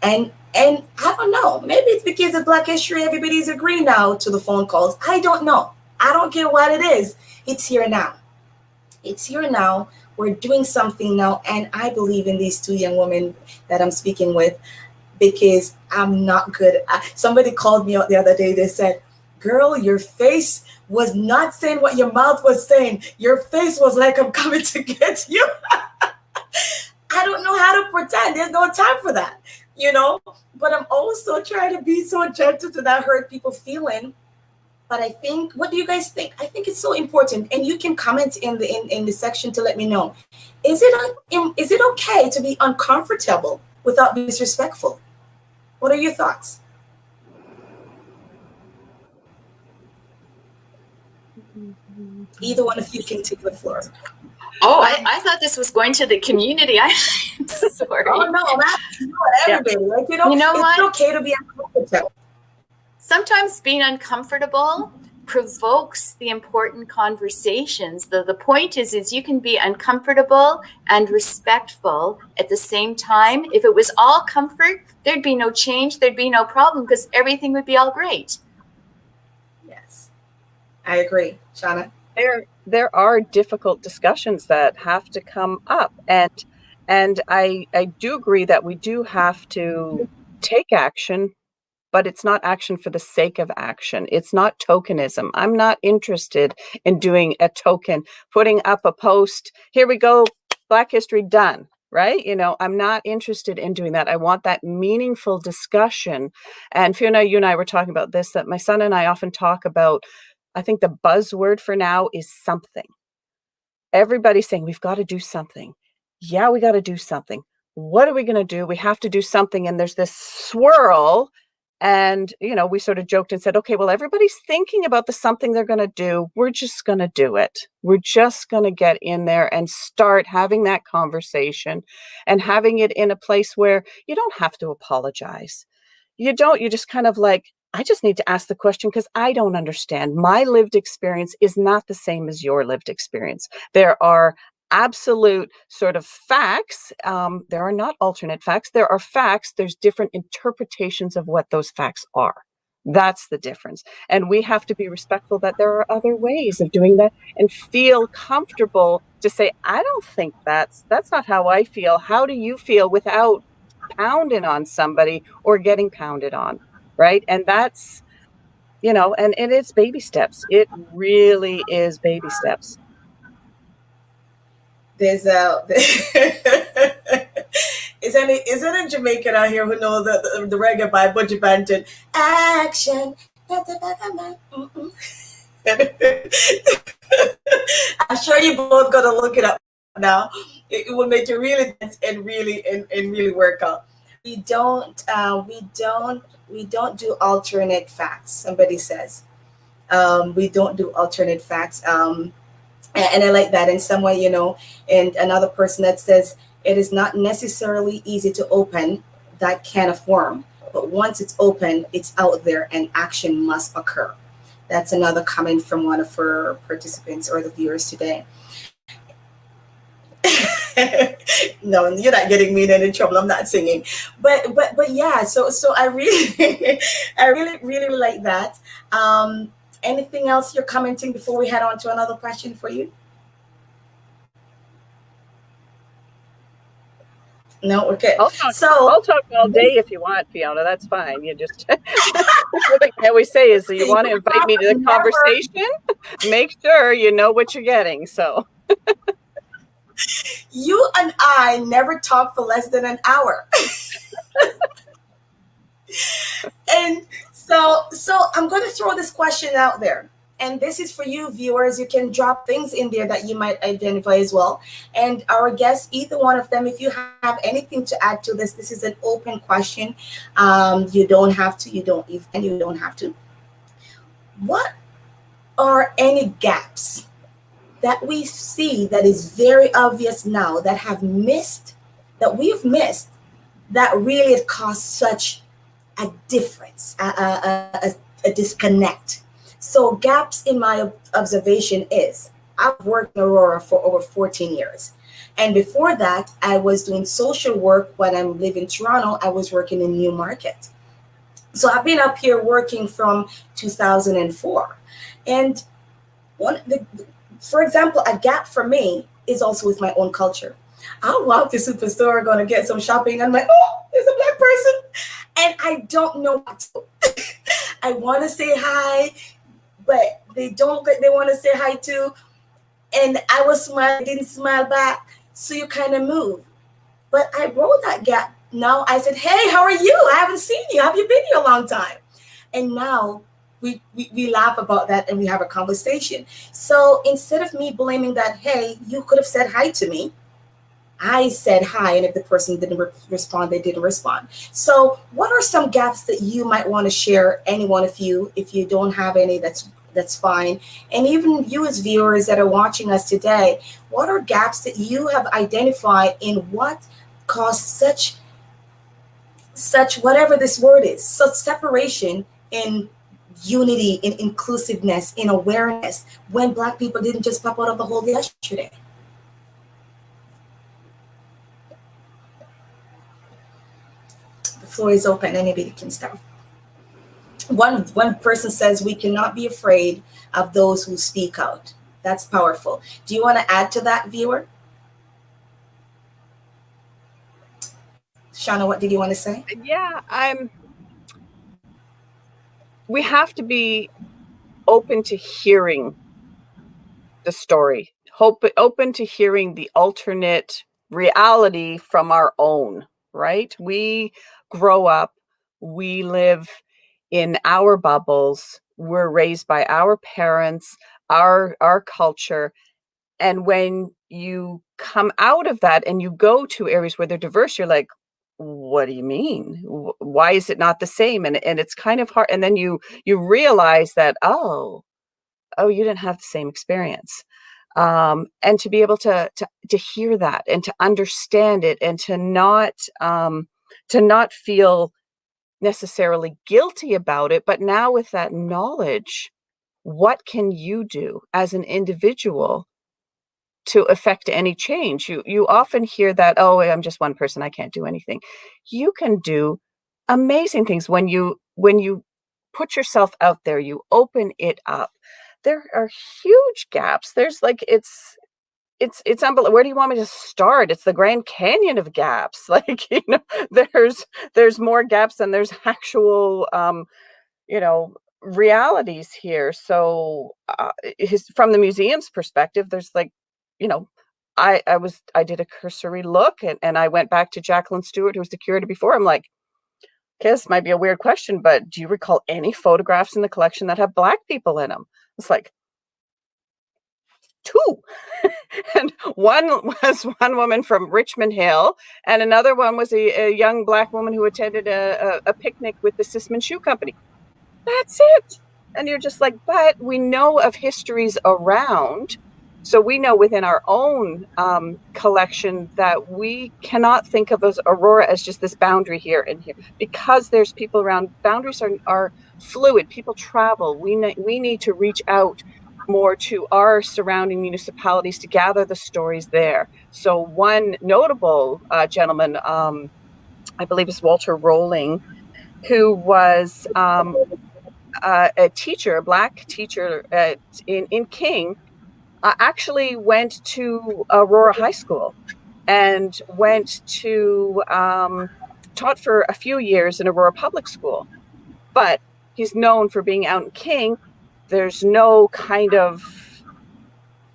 And I don't know, maybe it's because of Black History, everybody's agreeing now to the phone calls. I don't know. I don't care what it is. It's here now. It's here now. We're doing something now. And I believe in these two young women that I'm speaking with, because I'm not good. Somebody called me out the other day. They said, girl, your face was not saying what your mouth was saying. Your face was like, I'm coming to get you. I don't know how to pretend. There's no time for that. But I'm also trying to be so gentle to not hurt people feeling. But I think, what do you guys think? I think it's so important, and you can comment in the section to let me know. Is it okay to be uncomfortable without being disrespectful? What are your thoughts? Either one of you can take the floor. Oh, I thought this was going to the community. I'm sorry. Oh no, not everybody. Yeah. You know it's what? Okay to be uncomfortable. Sometimes being uncomfortable provokes the important conversations. The point is you can be uncomfortable and respectful at the same time. If it was all comfort, there'd be no change, there'd be no problem, because everything would be all great. Yes, I agree, Shawna. There are difficult discussions that have to come up, and I do agree that we do have to take action, but it's not action for the sake of action. It's not tokenism. I'm not interested in doing a token, putting up a post, here we go, Black History done, right? I'm not interested in doing that. I want that meaningful discussion. And Fiona, you and I were talking about this, that my son and I often talk about, I think the buzzword for now is something. Everybody's saying, we've got to do something. Yeah, we got to do something. What are we going to do? We have to do something. And there's this swirl. And, we sort of joked and said, okay, well, everybody's thinking about the something they're going to do. We're just going to do it. We're just going to get in there and start having that conversation, and having it in a place where you don't have to apologize. You just kind of like, I just need to ask the question because I don't understand. My lived experience is not the same as your lived experience. There are absolute sort of facts. There are not alternate facts. There are facts. There's different interpretations of what those facts are. That's the difference. And we have to be respectful that there are other ways of doing that, and feel comfortable to say, I don't think that's not how I feel. How do you feel, without pounding on somebody or getting pounded on? Right. And that's, and it's baby steps. It really is baby steps. There's is any Jamaican out here who know the reggae by Budgie Banton? Action. I'm sure you both got to look it up now. It will make you really dance and really work out. We don't do alternate facts. Somebody says we don't do alternate facts, and I like that in some way, And another person that says it is not necessarily easy to open that can of worm, but once it's open, it's out there, and action must occur. That's another comment from one of our participants or the viewers today. No, you're not getting me in any trouble. I'm not singing, but yeah. So I really, really like that. Anything else you're commenting before we head on to another question for you? No, okay. I'll talk all day if you want, Fiona. That's fine. You just what I always say is, you want to invite me to the conversation, make sure you know what you're getting. So you and I never talk for less than an hour. And so I'm going to throw this question out there. And this is for you viewers. You can drop things in there that you might identify as well. And our guests, either one of them, if you have anything to add to this, this is an open question. You don't have to, you don't have to. What are any gaps that we see that is very obvious now that we've missed, that really caused such a difference, a disconnect? So gaps in my observation is, I've worked in Aurora for over 14 years. And before that, I was doing social work. When I lived in Toronto, I was working in Newmarket. So I've been up here working from 2004. And for example, a gap for me is also with my own culture. I'll walk to the superstore, going to get some shopping. I'm like, oh, there's a Black person. And I don't know what to. I want to say hi, but they want to say hi too. And I was smiling, didn't smile back. So you kind of move. But I wrote that gap. Now I said, hey, how are you? I haven't seen you. Have you been here a long time? And now we laugh about that and we have a conversation. So instead of me blaming that, hey, you could have said hi to me, I said hi, and if the person didn't respond, they didn't respond. So what are some gaps that you might want to share, any one of you? If you don't have any, that's fine. And even you as viewers that are watching us today, what are gaps that you have identified in what caused such whatever this word is, such separation in unity, in inclusiveness, in awareness, when Black people didn't just pop out of the hole yesterday? The floor is open. Anybody can start. One person says, we cannot be afraid of those who speak out. That's powerful. Do you want to add to that, viewer? Shawna, what did you want to say? Yeah, we have to be open to hearing the story, open to hearing the alternate reality from our own, right? We grow up, we live in our bubbles, we're raised by our parents, our culture. And when you come out of that and you go to areas where they're diverse, you're like, what do you mean? Why is it not the same? And it's kind of hard. And then you realize that, oh, you didn't have the same experience. And to be able to hear that and to understand it and to not feel necessarily guilty about it, but now with that knowledge, what can you do as an individual to affect any change? You often hear that, oh, I'm just one person, I can't do anything. You can do amazing things when you put yourself out there, you open it up. There are huge gaps. There's like, it's unbelievable. Where do you want me to start? It's the Grand Canyon of gaps. Like, there's more gaps than there's actual, realities here. So from the museum's perspective, there's like, I did a cursory look and I went back to Jacqueline Stewart, who was the curator before. I'm like, okay, this might be a weird question, but do you recall any photographs in the collection that have Black people in them? It's like 2. And one was one woman from Richmond Hill, and another one was a young Black woman who attended a picnic with the Sisman Shoe Company. That's it. And you're just like, but we know of histories around. So we know within our own collection that we cannot think of as Aurora as just this boundary here and here, because there's people around. Boundaries are fluid. People travel. We need to reach out more to our surrounding municipalities to gather the stories there. So one notable gentleman, I believe is Walter Rowling, who was a teacher, a Black teacher in King, actually went to Aurora High School and went to taught for a few years in Aurora Public School. But he's known for being out in King. There's no kind of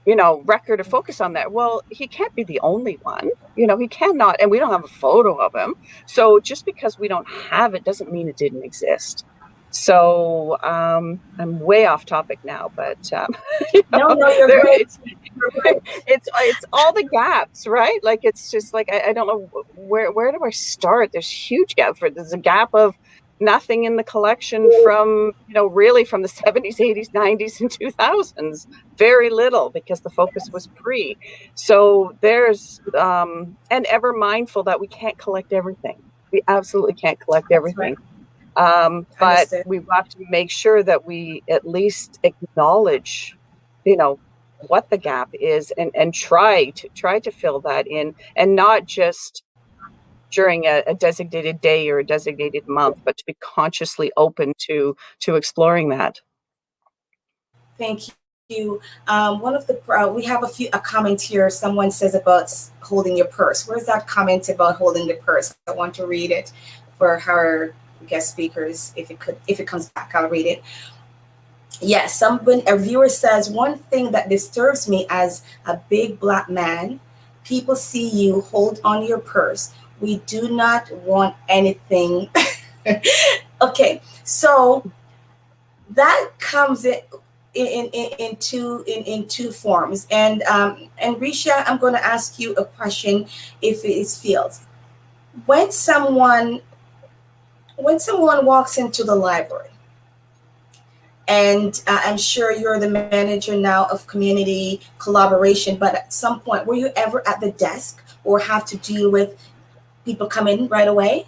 record or focus on that. Well, he can't be the only one. He cannot, and we don't have a photo of him. So just because we don't have it doesn't mean it didn't exist. So I'm way off topic now, but No, you're great. it's all the gaps, right? Like, it's just like, I don't know where do I start. There's huge gaps. There's a gap of nothing in the collection from really from the 70s, 80s, 90s, and 2000s. Very little, because the focus was pre. So there's and ever mindful that we can't collect everything. We absolutely can't collect everything. But we've got to make sure that we at least acknowledge what the gap is, and try to fill that in, and not just during a designated day or a designated month, but to be consciously open to exploring that. Thank you. One of the we have a comment here. Someone says about holding your purse. Where's that comment about holding the purse? I want to read it for our guest speakers. If it comes back, I'll read it. Yes, a viewer says, one thing that disturbs me as a big Black man, people see you hold on your purse. We do not want anything. Okay, so that comes in two forms. And Reccia, I'm going to ask you a question, if it is fields. When someone walks into the library, and I'm sure you're the manager now of community collaboration, but at some point, were you ever at the desk or have to deal with people come in right away?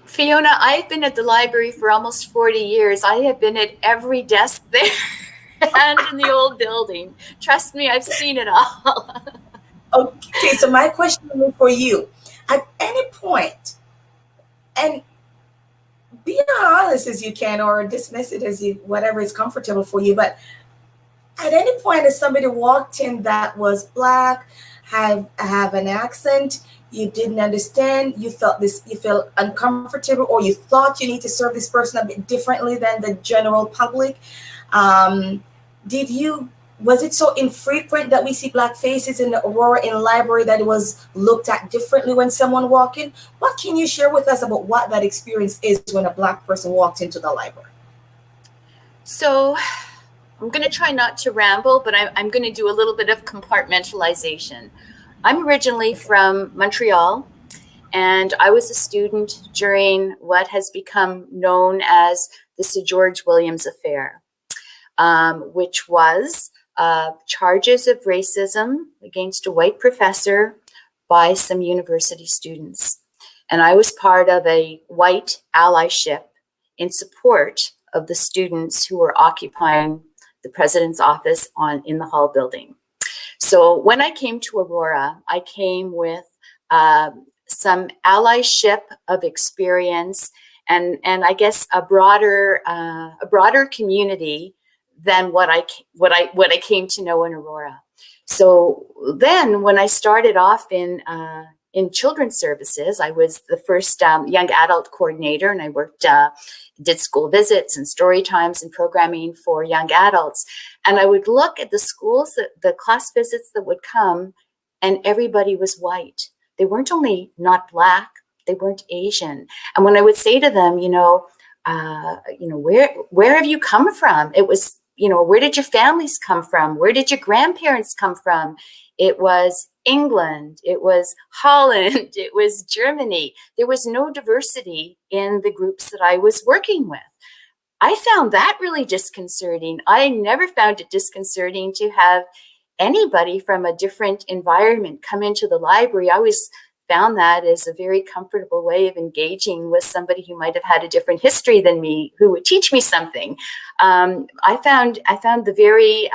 Fiona, I've been at the library for almost 40 years. I have been at every desk there and in the old building. Trust me, I've seen it all. Okay, so my question for you, at any point, and be honest as you can, or dismiss it as whatever is comfortable for you, but at any point, as somebody walked in that was Black, have an accent, you didn't understand, you felt uncomfortable, or you thought you need to serve this person a bit differently than the general public, was it so infrequent that we see Black faces in the Aurora in library that it was looked at differently when someone walked in? What can you share with us about what that experience is when a Black person walked into the library? So I'm going to try not to ramble, but I'm going to do a little bit of compartmentalization. I'm originally from Montreal, and I was a student during what has become known as the Sir George Williams Affair, which was charges of racism against a white professor by some university students. And I was part of a white allyship in support of the students who were occupying the president's office in the Hall building. So when I came to Aurora, I came with some allyship of experience and I guess a broader community than what I came to know in Aurora. So then when I started off in children's services, I was the first young adult coordinator, and I worked, did school visits and story times and programming for young adults. And I would look at the schools, the class visits that would come, and everybody was white. They weren't only not Black, they weren't Asian. And when I would say to them, where have you come from? It was, where did your families come from? Where did your grandparents come from? It was England, it was Holland, it was Germany. There was no diversity in the groups that I was working with. I found that really disconcerting. I never found it disconcerting to have anybody from a different environment come into the library. I always found that as a very comfortable way of engaging with somebody who might have had a different history than me, who would teach me something. I found the very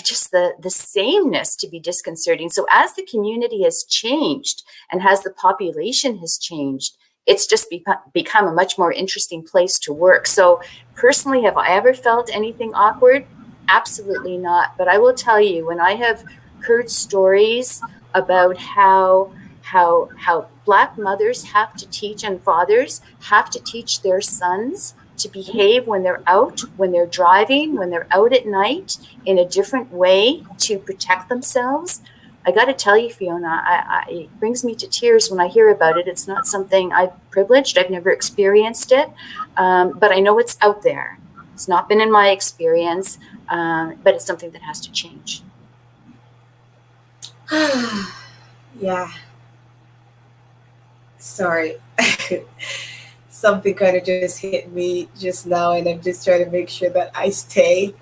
just the sameness to be disconcerting. So as the community has changed and as the population has changed, it's just become a much more interesting place to work. So personally, have I ever felt anything awkward? Absolutely not. But I will tell you, when I have heard stories about how Black mothers have to teach, and fathers have to teach their sons to behave when they're out, when they're driving, when they're out at night in a different way to protect themselves. I got to tell you, Fiona, it brings me to tears when I hear about it. It's not something I've privileged. I've never experienced it, but I know it's out there. It's not been in my experience, but it's something that has to change. Yeah. Sorry. Something kind of just hit me just now, and I'm just trying to make sure that I stay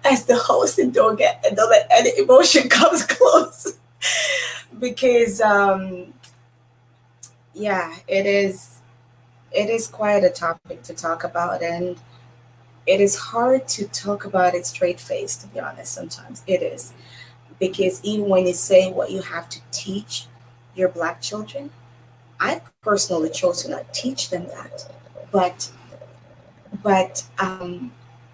as the host and don't let any emotion comes close. Because yeah, it is quite a topic to talk about, and it is hard to talk about it straight faced, to be honest. Sometimes it is, because even when you say what you have to teach your Black children, I personally chose to not teach them that, but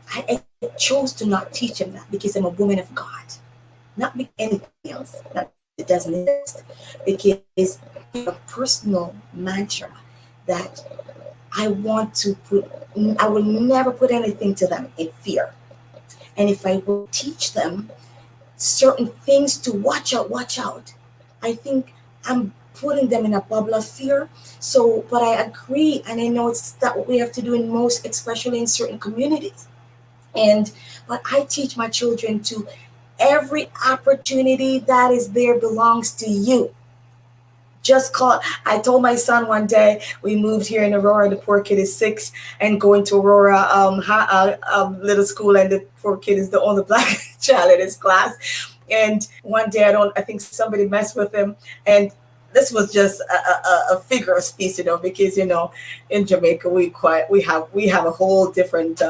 I chose to not teach them that because I'm a woman of God, not because anything else. Not it doesn't exist, because it's a personal mantra that I want to put. I will never put anything to them in fear, and if I will teach them certain things to watch out, I think I'm putting them in a bubble of fear. So, but I agree, and I know it's that what we have to do in most, especially in certain communities. But I teach my children to every opportunity that is there belongs to you. Just call. I told my son one day, we moved here in Aurora. The poor kid is 6 and going to Aurora little school, and the poor kid is the only Black child in his class. And one day, I think somebody messed with him, and this was just a figure of speech, because in Jamaica we have a whole different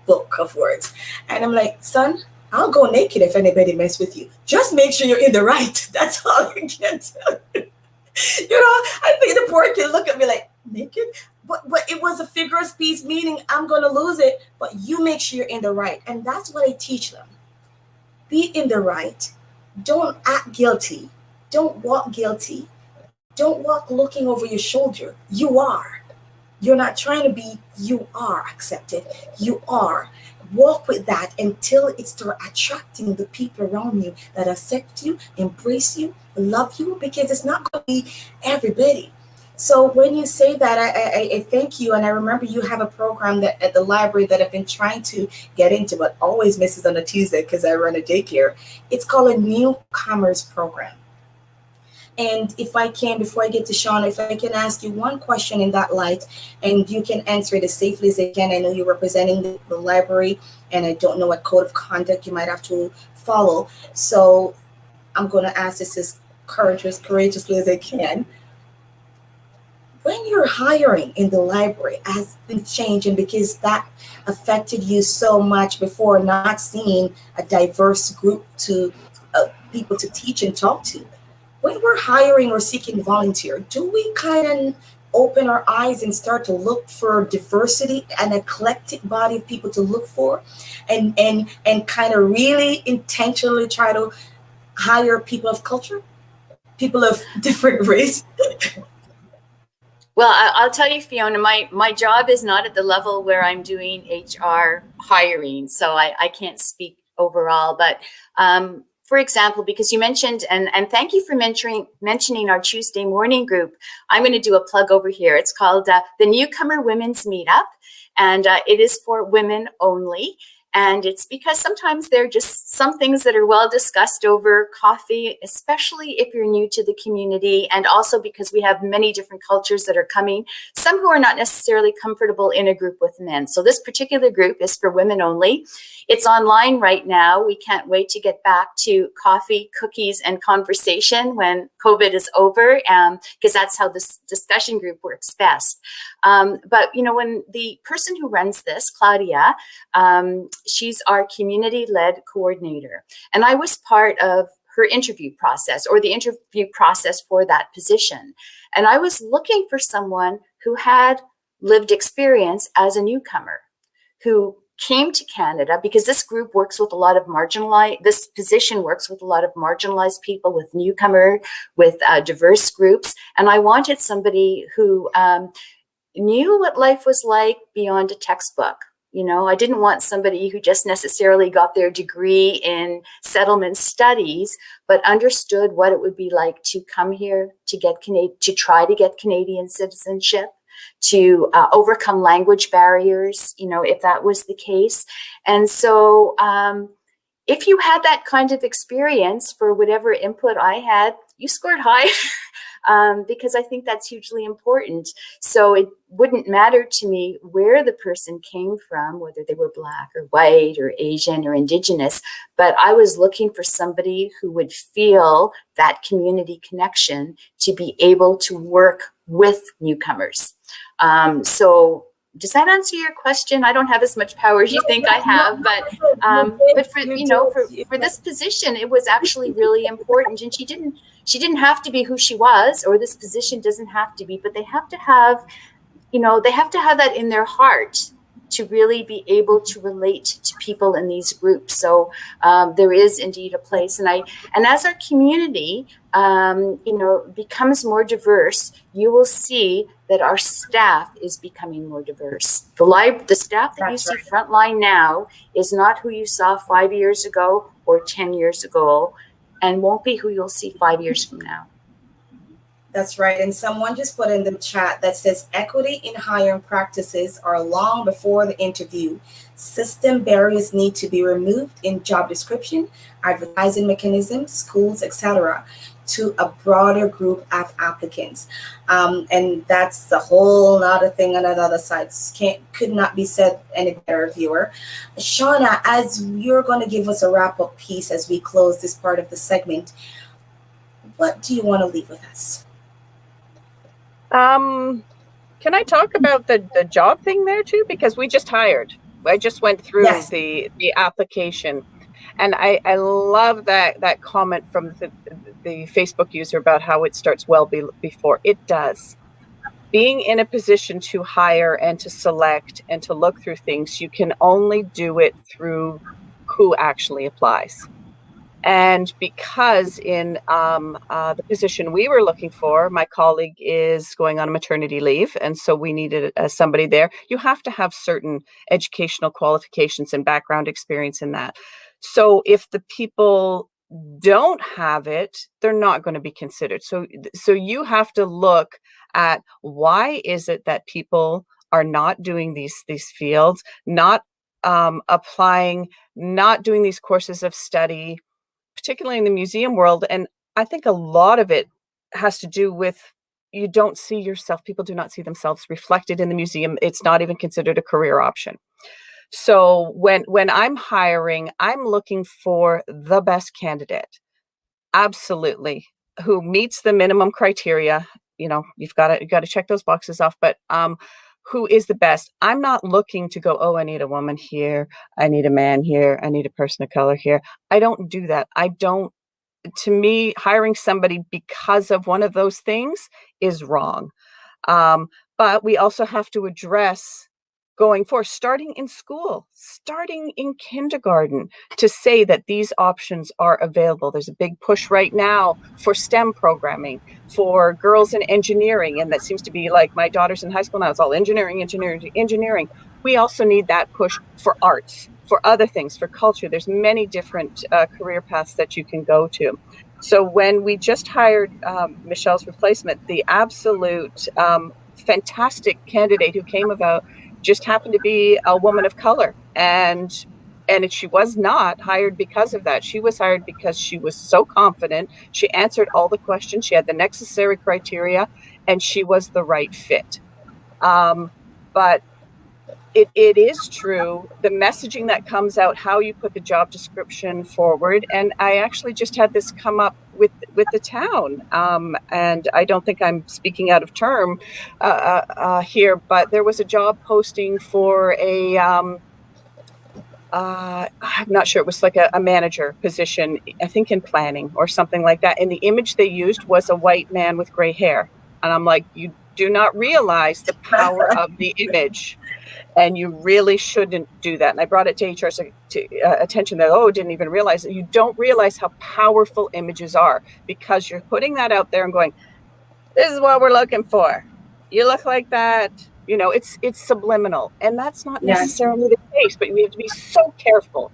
book of words, and I'm like, son, I'll go naked if anybody mess with you. Just make sure you're in the right. That's all I can tell you. I think the poor kid looked at me like, naked? But it was a figure of speech, meaning I'm going to lose it, but you make sure you're in the right. And that's what I teach them. Be in the right. Don't act guilty. Don't walk guilty. Don't walk looking over your shoulder. You are. You're not trying to be. You are accepted. You are. Walk with that until it starts attracting the people around you that accept you, embrace you, love you, because it's not going to be everybody. So when you say that, I thank you. And I remember you have a program that at the library that I've been trying to get into, but always misses on a Tuesday because I run a daycare. It's called a newcomers program. And if I can, before I get to Shawna, if I can ask you one question in that light, and you can answer it as safely as I can. I know you're representing the library, and I don't know what code of conduct you might have to follow. So I'm going to ask this as courageously as I can. When you're hiring in the library, has things changed, and because that affected you so much before, not seeing a diverse group to people to teach and talk to, when we're hiring or seeking volunteer, do we kind of open our eyes and start to look for diversity, an eclectic body of people to look for, and kind of really intentionally try to hire people of culture, people of different race? Well, I'll tell you, Fiona, my job is not at the level where I'm doing HR hiring, so I can't speak overall. But for example, because you mentioned, and thank you for mentioning our Tuesday morning group, I'm going to do a plug over here. It's called the Newcomer Women's Meetup, and it is for women only. And it's because sometimes there are just some things that are well discussed over coffee, especially if you're new to the community, and also because we have many different cultures that are coming, some who are not necessarily comfortable in a group with men. So this particular group is for women only. It's online right now. We can't wait to get back to coffee, cookies, and conversation when COVID is over, because that's how this discussion group works best. But, when the person who runs this, Claudia, she's our community-led coordinator. And I was part of her interview process, or the interview process for that position. And I was looking for someone who had lived experience as a newcomer, who came to Canada, because this group works with a lot of this position works with a lot of marginalized people, with newcomer, with diverse groups. And I wanted somebody who knew what life was like beyond a textbook. You know, I didn't want somebody who just necessarily got their degree in settlement studies, but understood what it would be like to come here to try to get Canadian citizenship, to overcome language barriers, you know, if that was the case. And so if you had that kind of experience for whatever input I had, you scored high. Because I think that's hugely important. So it wouldn't matter to me where the person came from, whether they were Black or white or Asian or Indigenous, but I was looking for somebody who would feel that community connection to be able to work with newcomers. So does that answer your question? I don't have as much power as you think I have, but for this position, it was actually really important. And she didn't have to be who she was, or this position doesn't have to be, but they have to have that in their heart to really be able to relate to people in these groups. So there is indeed a place, and as our community, becomes more diverse, you will see that our staff is becoming more diverse. The staff that you see frontline now is not who you saw 5 years ago or 10 years ago, and won't be who you'll see 5 years from now. That's right. And someone just put in the chat that says equity in hiring practices are long before the interview. System barriers need to be removed in job description, advertising mechanisms, schools, etc., to a broader group of applicants. And that's the whole other thing on another side. Could not be said any better, viewer. Shawna, as you're going to give us a wrap-up piece as we close this part of the segment, what do you want to leave with us? Can I talk about the job thing there too? Because we just hired. I just went through the application, and I love that comment from the Facebook user about how it starts well before. It does. Being in a position to hire and to select and to look through things, you can only do it through who actually applies. And because in the position we were looking for, my colleague is going on a maternity leave, and so we needed somebody there. You have to have certain educational qualifications and background experience in that. So if the people don't have it, they're not going to be considered. So you have to look at why is it that people are not doing these fields, not applying, not doing these courses of study, particularly in the museum world. And I think a lot of it has to do with you don't see yourself. People do not see themselves reflected in the museum. It's not even considered a career option. So when I'm hiring, I'm looking for the best candidate, absolutely, who meets the minimum criteria. You know, you've got to check those boxes off, but who is the best? I'm not looking to go, oh, I need a woman here, I need a man here, I need a person of color here. I don't do that. To me, hiring somebody because of one of those things is wrong. But we also have to address going forward, starting in school, starting in kindergarten, to say that these options are available. There's a big push right now for STEM programming, for girls in engineering, and that seems to be like my daughter's in high school now. It's all engineering. We also need that push for arts, for other things, for culture. There's many different career paths that you can go to. So when we just hired Michelle's replacement, the absolute fantastic candidate who came about just happened to be a woman of color, and she was not hired because of that. She was hired because she was so confident. She answered all the questions. She had the necessary criteria, and she was the right fit. But it is true, the messaging that comes out, how you put the job description forward. And I actually just had this come up with the town. And I don't think I'm speaking out of term here, but there was a job posting for I'm not sure, it was like a manager position, I think in planning or something like that. And the image they used was a white man with gray hair. And I'm like, you do not realize the power of the image. And you really shouldn't do that. And I brought it to HR's attention that, didn't even realize it. You don't realize how powerful images are, because you're putting that out there and going, this is what we're looking for. You look like that. it's subliminal, and that's not Yes. necessarily the case, but we have to be so careful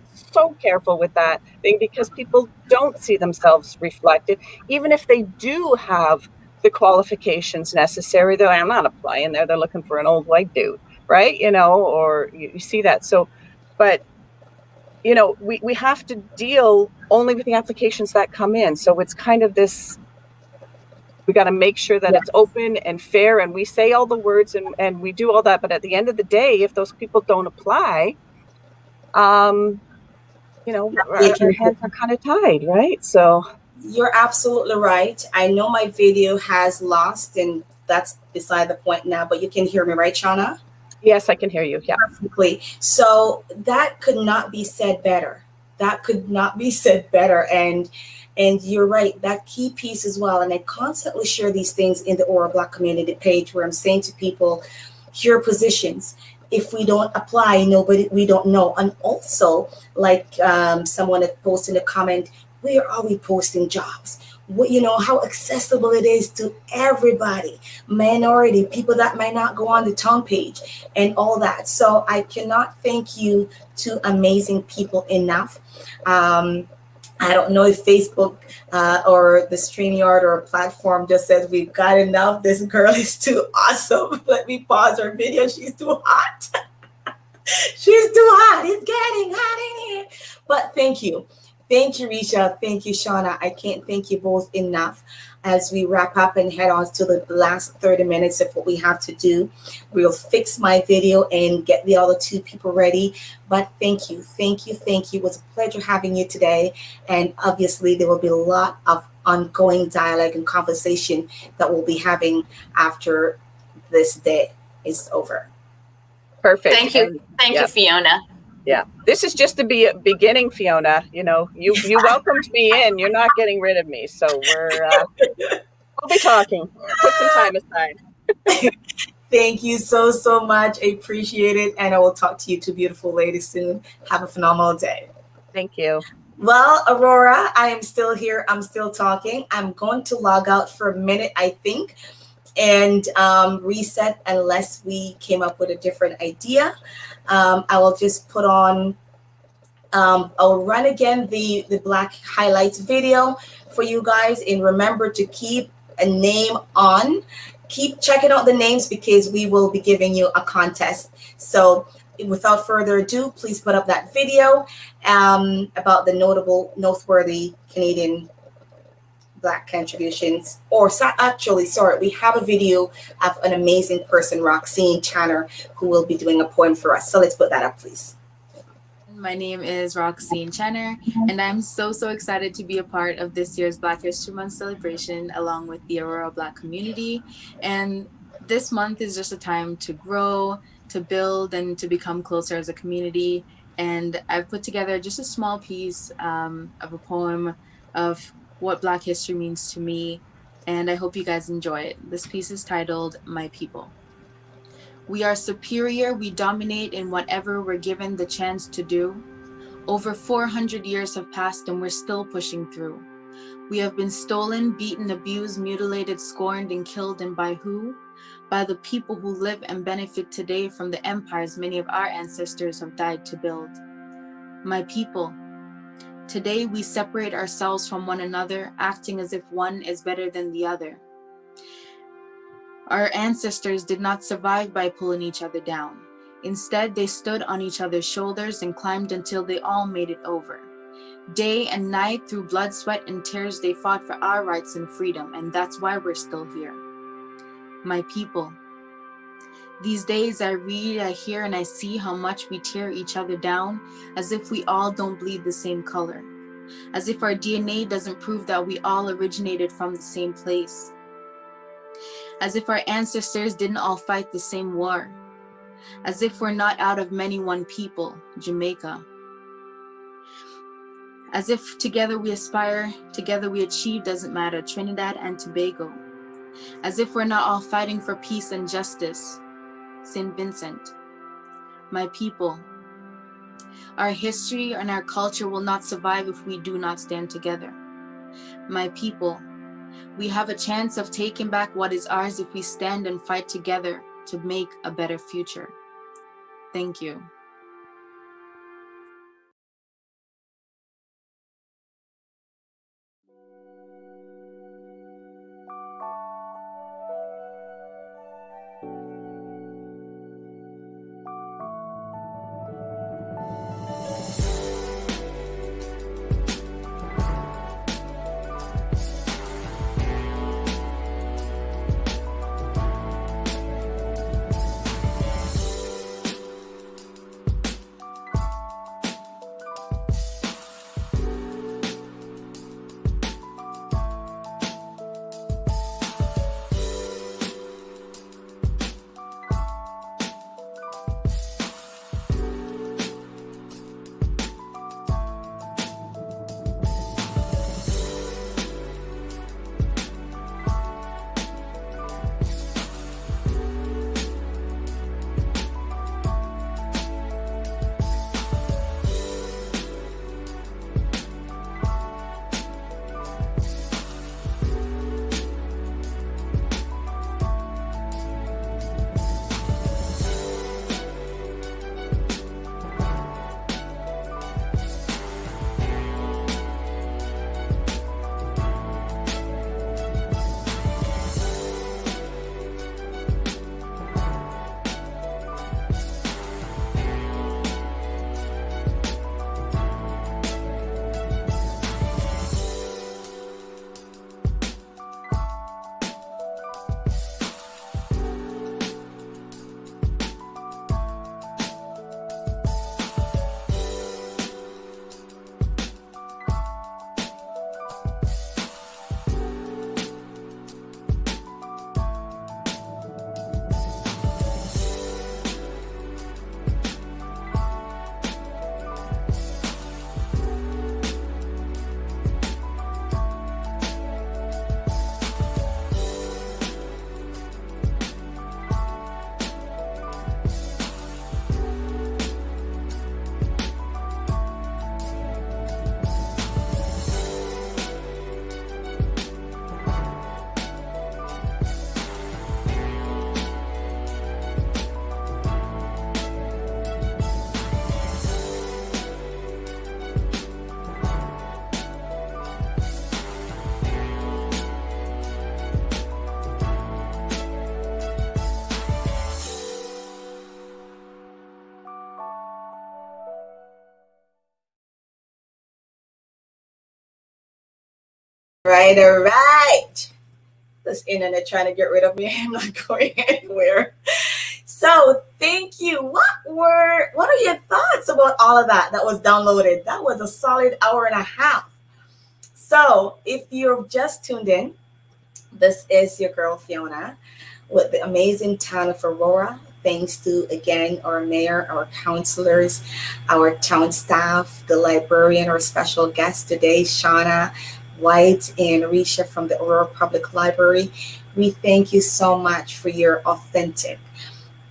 with that thing, because people don't see themselves reflected, even if they do have the qualifications necessary. Though I'm not applying there, they're looking for an old white dude, right? Or you see that. So, but we have to deal only with the applications that come in. So it's kind of this, we got to make sure that it's open and fair, and we say all the words and we do all that. But at the end of the day, if those people don't apply, our hands are kind of tied, right? So you're absolutely right. I know my video has lost, and that's beside the point now, but you can hear me, right, Shawna? yes, I can hear you. Yeah. Perfectly. So that could not be said better. That could not be said better. And you're right, that key piece as well. And I constantly share these things in the Aurora Black community page, where I'm saying to people, here are positions. If we don't apply, we don't know. And also, like someone had posted in a comment, where are we posting jobs? How accessible it is to everybody, minority, people that might not go on the town page and all that. So I cannot thank you two amazing people enough. I don't know if Facebook or the StreamYard or a platform just says we've got enough. This girl is too awesome. Let me pause her video. She's too hot. She's too hot. It's getting hot in here. But thank you. Thank you, Reccia. Thank you, Shawna. I can't thank you both enough. As we wrap up and head on to the last 30 minutes of what we have to do, we'll fix my video and get the other two people ready. But thank you. It was a pleasure having you today. And obviously, there will be a lot of ongoing dialogue and conversation that we'll be having after this day is over. Perfect. Thank you. Thank you, Fiona. Yeah, this is just the beginning, Fiona. You welcomed me in. You're not getting rid of me, so we'll be talking. Put some time aside. Thank you so much. I appreciate it, and I will talk to you two beautiful ladies soon. Have a phenomenal day. Thank you. Well, Aurora, I am still here. I'm still talking. I'm going to log out for a minute, I think, and reset unless we came up with a different idea. I will just put on, I'll run again the Black highlights video for you guys. And remember to keep a name on. Keep checking out the names, because we will be giving you a contest. So without further ado, please put up that video about the noteworthy Canadian Black contributions. We have a video of an amazing person, Roxeen Channer, who will be doing a poem for us. So let's put that up, please. My name is Roxeen Channer, and I'm so excited to be a part of this year's Black History Month celebration along with the Aurora Black community. And this month is just a time to grow, to build, and to become closer as a community. And I've put together just a small piece of a poem of what Black history means to me, and I hope you guys enjoy it. This piece is titled, My People. We are superior, we dominate in whatever we're given the chance to do. Over 400 years have passed and we're still pushing through. We have been stolen, beaten, abused, mutilated, scorned, and killed, and by who? By the people who live and benefit today from the empires many of our ancestors have died to build. My people. Today, we separate ourselves from one another, acting as if one is better than the other. Our ancestors did not survive by pulling each other down. Instead, they stood on each other's shoulders and climbed until they all made it over. Day and night, through blood, sweat, and tears, they fought for our rights and freedom, and that's why we're still here. My people. These days I read, I hear, and I see how much we tear each other down, as if we all don't bleed the same color. As if our DNA doesn't prove that we all originated from the same place. As if our ancestors didn't all fight the same war. As if we're not out of many one people, Jamaica. As if together we aspire, together we achieve, doesn't matter, Trinidad and Tobago. As if we're not all fighting for peace and justice, St. Vincent. My people, our history and our culture will not survive if we do not stand together. My people, we have a chance of taking back what is ours if we stand and fight together, to make a better future. Thank you. Right, all right. This internet trying to get rid of me. I'm not going anywhere. So thank you. What are your thoughts about all of that was downloaded? That was a solid hour and a half. So if you've just tuned in, this is your girl Fiona with the amazing town of Aurora. Thanks to again our mayor, our councilors, our town staff, the librarian, our special guest today, Shawna White and Reccia from the Aurora Public Library. We thank you so much for your authentic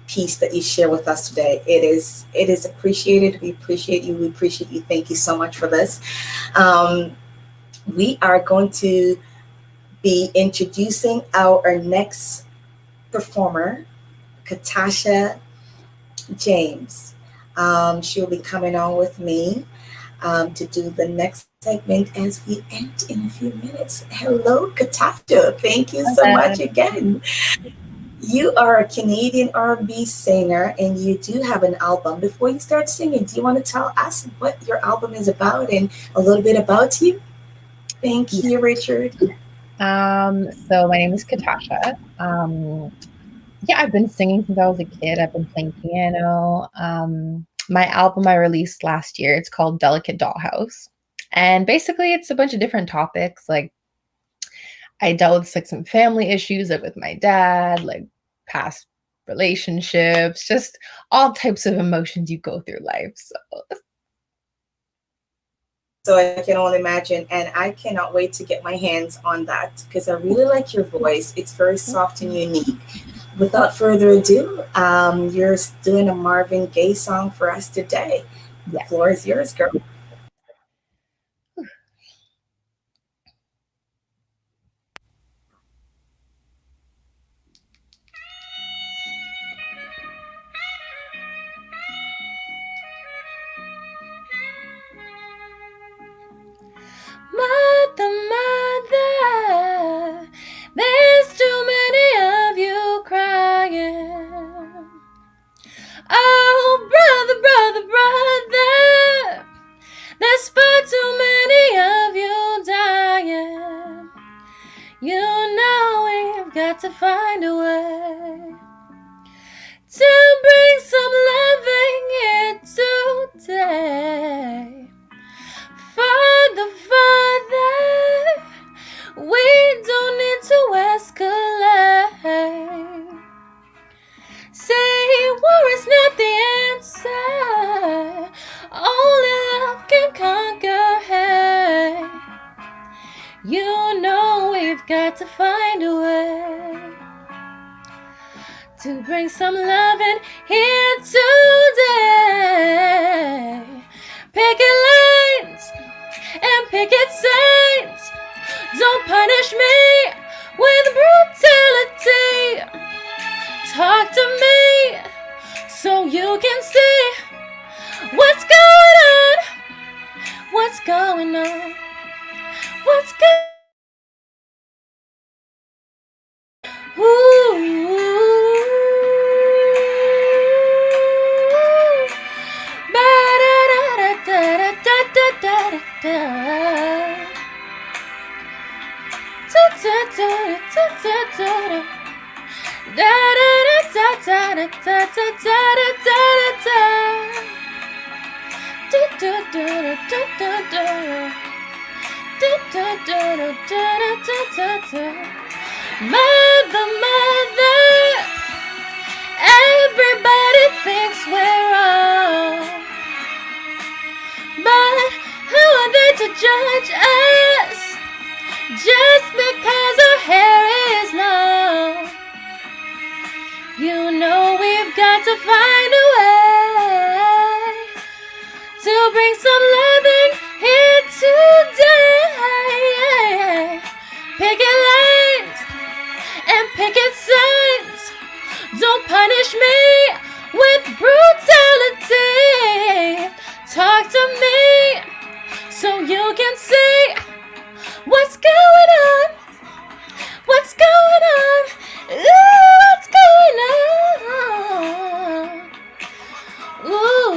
piece that you share with us today. It is appreciated. We appreciate you. We appreciate you. Thank you so much for this. We are going to be introducing our next performer, Katasha James. She'll be coming on with me to do the next segment as we end in a few minutes. Hello, Katasha. Thank you so much again. You are a Canadian R&B singer and you do have an album. Before you start singing, do you want to tell us what your album is about and a little bit about you? Thank you, Richard. So my name is Katasha. I've been singing since I was a kid. I've been playing piano. My album I released last year, it's called Delicate Dollhouse. And basically it's a bunch of different topics. Like I dealt with like some family issues like with my dad, like past relationships, just all types of emotions you go through life. So I can only imagine, and I cannot wait to get my hands on that because I really like your voice. It's very soft and unique. Without further ado, you're doing a Marvin Gaye song for us today. The floor is yours, girl. got to find a way to bring some loving here today. Father, we don't need to escalate. Say war is not the answer. Only love can conquer hate. You know we've got to find a way to bring some loving here today. Picket lines and picket signs. Don't punish me with brutality. Talk to me so you can see what's going on. What's going on? What's going on? Ooh. Mother, everybody thinks we're wrong, but who are they to judge us just because our hair is long? You know we've got to find a way to bring some loving here today. Picket lines and picket signs. Don't punish me with brutality. Talk to me so you can see what's going on. What's going on? Ooh, what's going on? Ooh.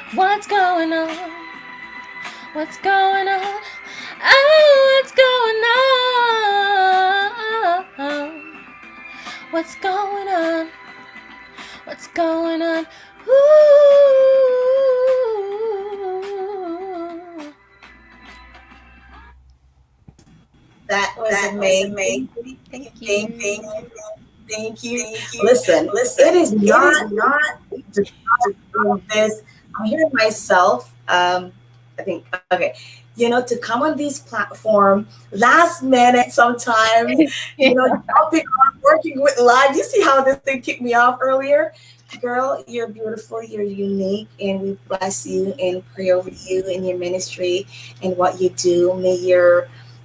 What's going on? What's going on? Oh, what's going on? What's going on? What's going on? Ooh. That was amazing. Thank you. Thank you. Listen. It is not just this. I'm hearing myself. I think, okay, to come on these platforms last minute sometimes, jumping on, working with live. You see how this thing kicked me off earlier? Girl, you're beautiful, you're unique, and we bless you and pray over you in your ministry and what you do.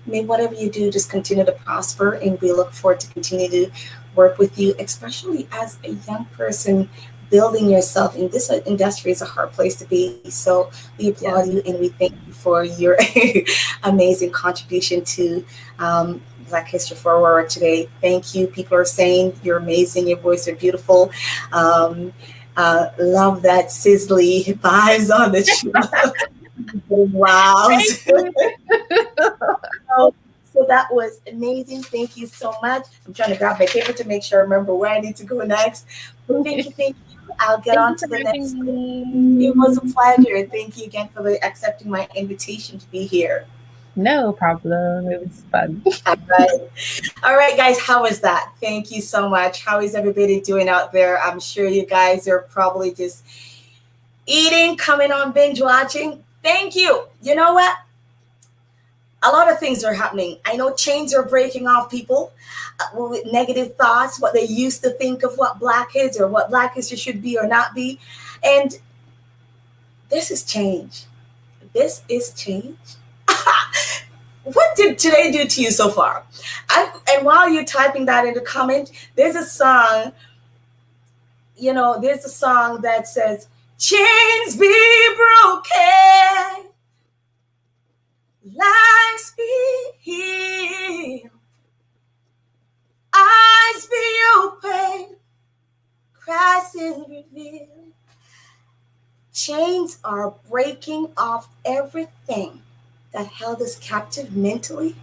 May whatever you do just continue to prosper, and we look forward to continue to work with you, especially as a young person. Building yourself in this industry is a hard place to be. So we applaud you, and we thank you for your amazing contribution to Black History for Aurora today. Thank you. People are saying you're amazing. Your voice are beautiful. Love that sizzly vibes on the show. Wow. So that was amazing. Thank you so much. I'm trying to grab my paper to make sure I remember where I need to go next. Thank you. I'll get on to the next one. It was a pleasure. Thank you again for accepting my invitation to be here. No problem. It was fun. All right, guys. How was that? Thank you so much. How is everybody doing out there? I'm sure you guys are probably just eating, coming on binge watching. Thank you. You know what? A lot of things are happening. I know chains are breaking off people with negative thoughts, what they used to think of what Black is or what Black history should be or not be. And this is change. This is change. What did today do to you so far? And while you're typing that in the comment, there's a song there's a song that says, chains be broken, lives be healed, eyes be open, Christ is revealed. Chains are breaking off everything that held us captive mentally,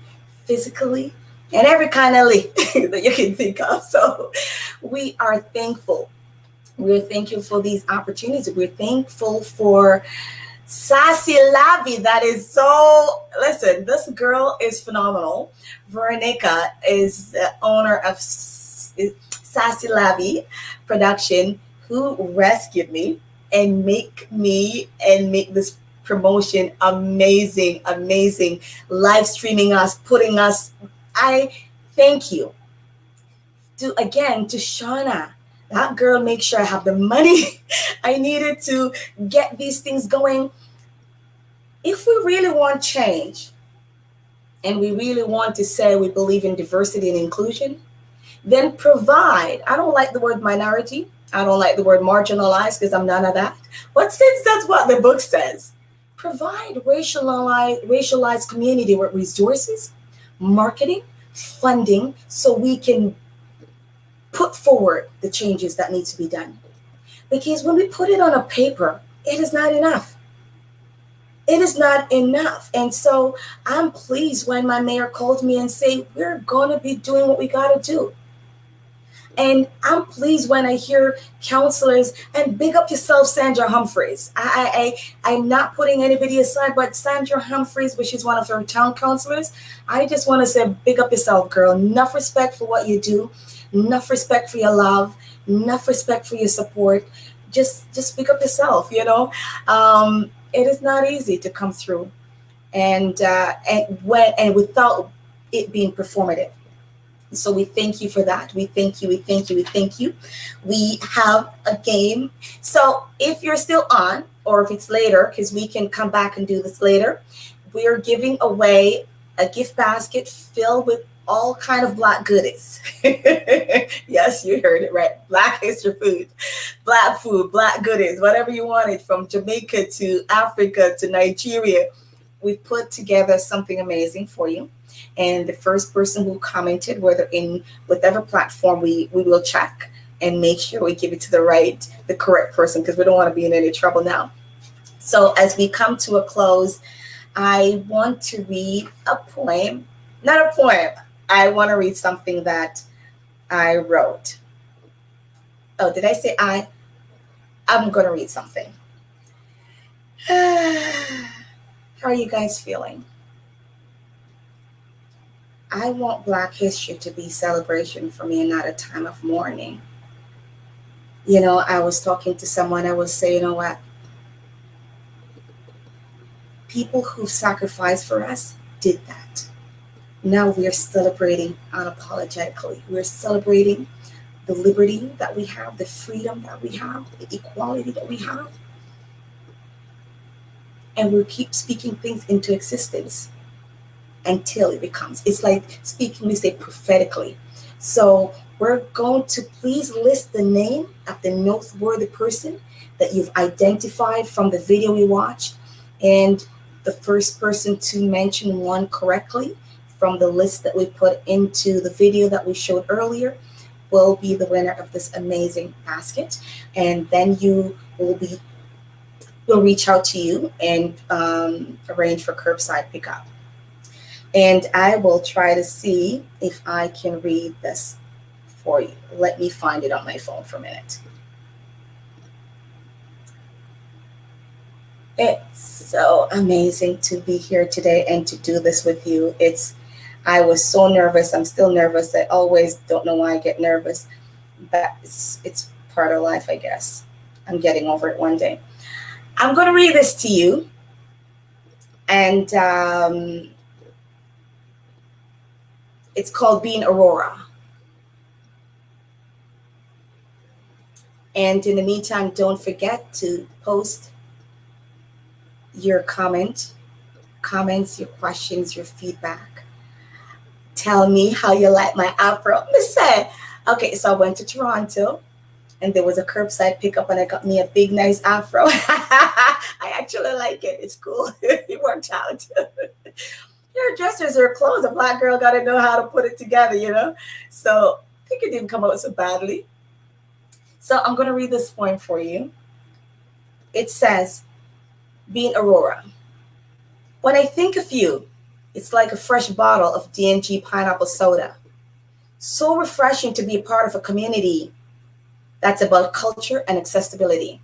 physically, and every kind of that you can think of. So we are thankful. We're thankful for these opportunities. We're thankful for Sassy Lavi. That is so, listen, this girl is phenomenal. Veronica is the owner of Sassy Lavi Production, who rescued me and make this promotion amazing, live streaming us, putting us. I thank you to Shawna. That girl make sure I have the money I needed to get these things going. If we really want change and we really want to say we believe in diversity and inclusion, then provide. I don't like the word minority. I don't like the word marginalized because I'm none of that. But since that's what the book says, provide racialized community with resources, marketing, funding, so we can put forward the changes that need to be done. Because when we put it on a paper, it is not enough. It is not enough. And so I'm pleased when my mayor called me and said, we're going to be doing what we got to do. And I'm pleased when I hear counselors, and big up yourself, Sandra Humphreys. I'm not putting anybody aside, but Sandra Humphreys, which is one of our town counselors, I just want to say, big up yourself, girl. Enough respect for what you do. Enough respect for your love. Enough respect for your support. Just pick up yourself, It is not easy to come through and without it being performative. So we thank you for that. We thank you. We have a game. So if you're still on, or if it's later, because we can come back and do this later, we are giving away a gift basket filled with all kind of Black goodies. Yes, you heard it right. Black history food, Black goodies, whatever you wanted, from Jamaica to Africa to Nigeria. We've put together something amazing for you. And the first person who commented, whether in whatever platform, we will check and make sure we give it to the correct person, because we don't want to be in any trouble now. So as we come to a close, I want to read a poem. Not a poem. I want to read something that I wrote. Oh, did I say I? I'm going to read something. How are you guys feeling? I want Black history to be celebration for me and not a time of mourning. I was talking to someone, I was saying, you know what? People who sacrificed for us did that. Now we are celebrating unapologetically. We're celebrating the liberty that we have, the freedom that we have, the equality that we have. And we'll keep speaking things into existence until it becomes. It's like speaking, we say prophetically. So we're going to please list the name of the noteworthy person that you've identified from the video we watched. And the first person to mention one correctly from the list that we put into the video that we showed earlier will be the winner of this amazing basket. And then we'll reach out to you and arrange for curbside pickup. And I will try to see if I can read this for you. Let me find it on my phone for a minute. It's so amazing to be here today and to do this with you. I was so nervous. I'm still nervous. I always don't know why I get nervous, but it's part of life, I guess. I'm getting over it one day. I'm going to read this to you. And it's called Being Aurora. And in the meantime, don't forget to post your comments, your questions, your feedback. Tell me how you like my afro. Okay, so I went to Toronto and there was a curbside pickup, and I got me a big, nice afro. I actually like it. It's cool. It worked out. Hairdressers are clothes. A Black girl got to know how to put it together, you know? So I think it didn't come out so badly. So I'm going to read this poem for you. It says, Being Aurora. When I think of you, it's like a fresh bottle of D&G pineapple soda. So refreshing to be a part of a community that's about culture and accessibility.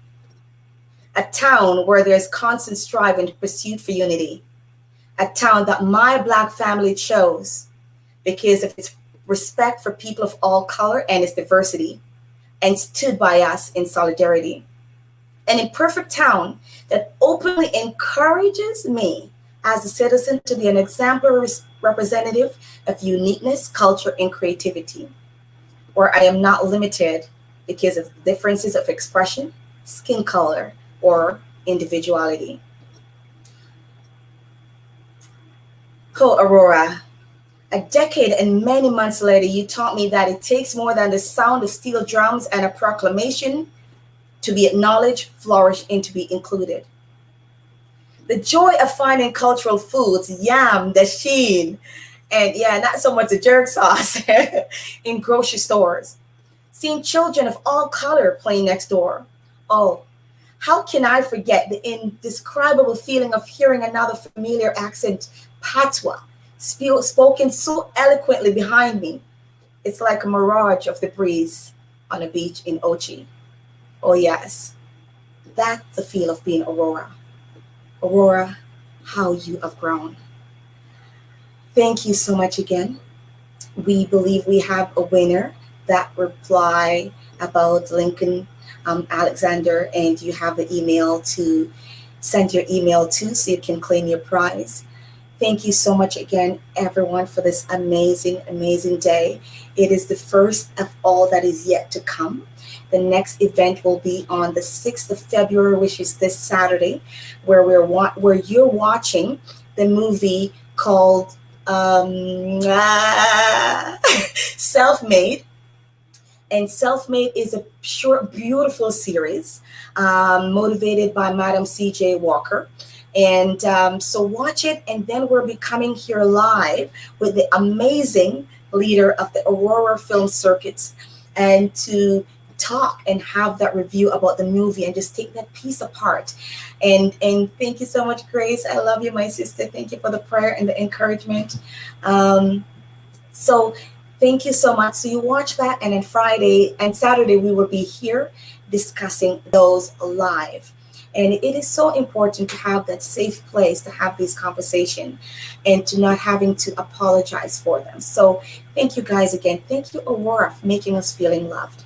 A town where there's constant strive and pursuit for unity. A town that my Black family chose because of its respect for people of all color and its diversity, and stood by us in solidarity. An imperfect town that openly encourages me as a citizen to be an exemplary representative of uniqueness, culture, and creativity, where I am not limited because of differences of expression, skin color, or individuality. Oh, Aurora, a decade and many months later, you taught me that it takes more than the sound of steel drums and a proclamation to be acknowledged, flourish, and to be included. The joy of finding cultural foods, yam, dasheen, and yeah, not so much the jerk sauce in grocery stores. Seeing children of all color playing next door. Oh, how can I forget the indescribable feeling of hearing another familiar accent, patois, spoken so eloquently behind me. It's like a mirage of the breeze on a beach in Ochi. Oh yes, that's the feel of being Aurora. Aurora, how you have grown. Thank you so much again. We believe we have a winner that reply about Lincoln Alexander, and you have the email to send your email to so you can claim your prize. Thank you so much again, everyone, for this amazing, amazing day. It is the first of all that is yet to come. The next event will be on the 6th of February, which is this Saturday, where you're watching the movie called Self-Made. And Self-Made is a short, beautiful series motivated by Madam C.J. Walker. And so watch it, and then we'll be coming here live with the amazing leader of the Aurora Film Circuits, and to talk and have that review about the movie and just take that piece apart. And thank you so much, Grace. I love you, my sister. Thank you for the prayer and the encouragement. So thank you so much. So you watch that, and then Friday and Saturday we will be here discussing those live. And it is so important to have that safe place to have these conversations and to not having to apologize for them. So thank you guys again. Thank you, Aurora, for making us feeling loved.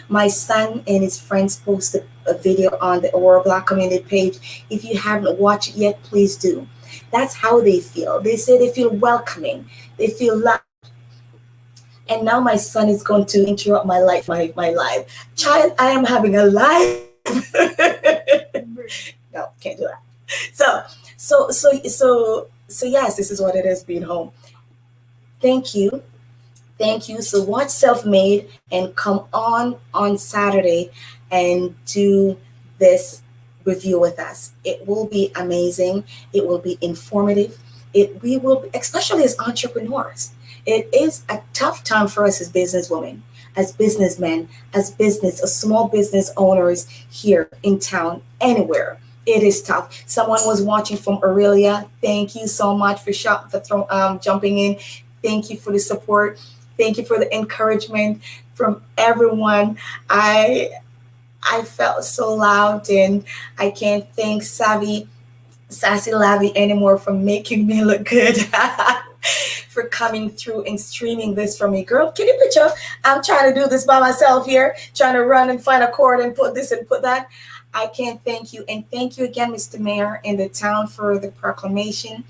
My son and his friends posted a video on the Aurora Black community page. If you haven't watched it yet, please do. That's how they feel. They say they feel welcoming. They feel loved. And now my son is going to interrupt my life, my life. Child, I am having a life. No, can't do that. So yes, this is what it is being home. Thank you. So watch Self-Made and come on Saturday and do this review with us. It will be amazing. It will be informative. We will, especially as entrepreneurs. It is a tough time for us as businesswomen, as businessmen, as small business owners here in town, anywhere. It is tough. Someone was watching from Aurelia. Thank you so much for jumping in. Thank you for the support. Thank you for the encouragement from everyone. I felt so loved, and I can't thank Sassy Lavi anymore for making me look good. For coming through and streaming this for me. Girl, can you picture? I'm trying to do this by myself here, trying to run and find a cord and put this and put that. I can't thank you. And thank you again, Mr. Mayor and the town, for the proclamation.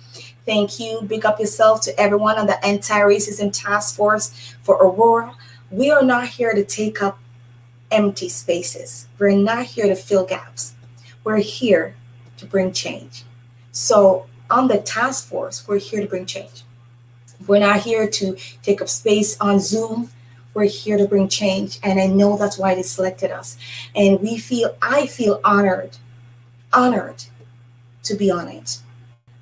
Thank you. Big up yourself to everyone on the Anti-Racism Task Force for Aurora. We are not here to take up empty spaces. We're not here to fill gaps. We're here to bring change. So on the task force, we're here to bring change. We're not here to take up space on Zoom We're here to bring change, and I know that's why they selected us. And I feel honored to be on it.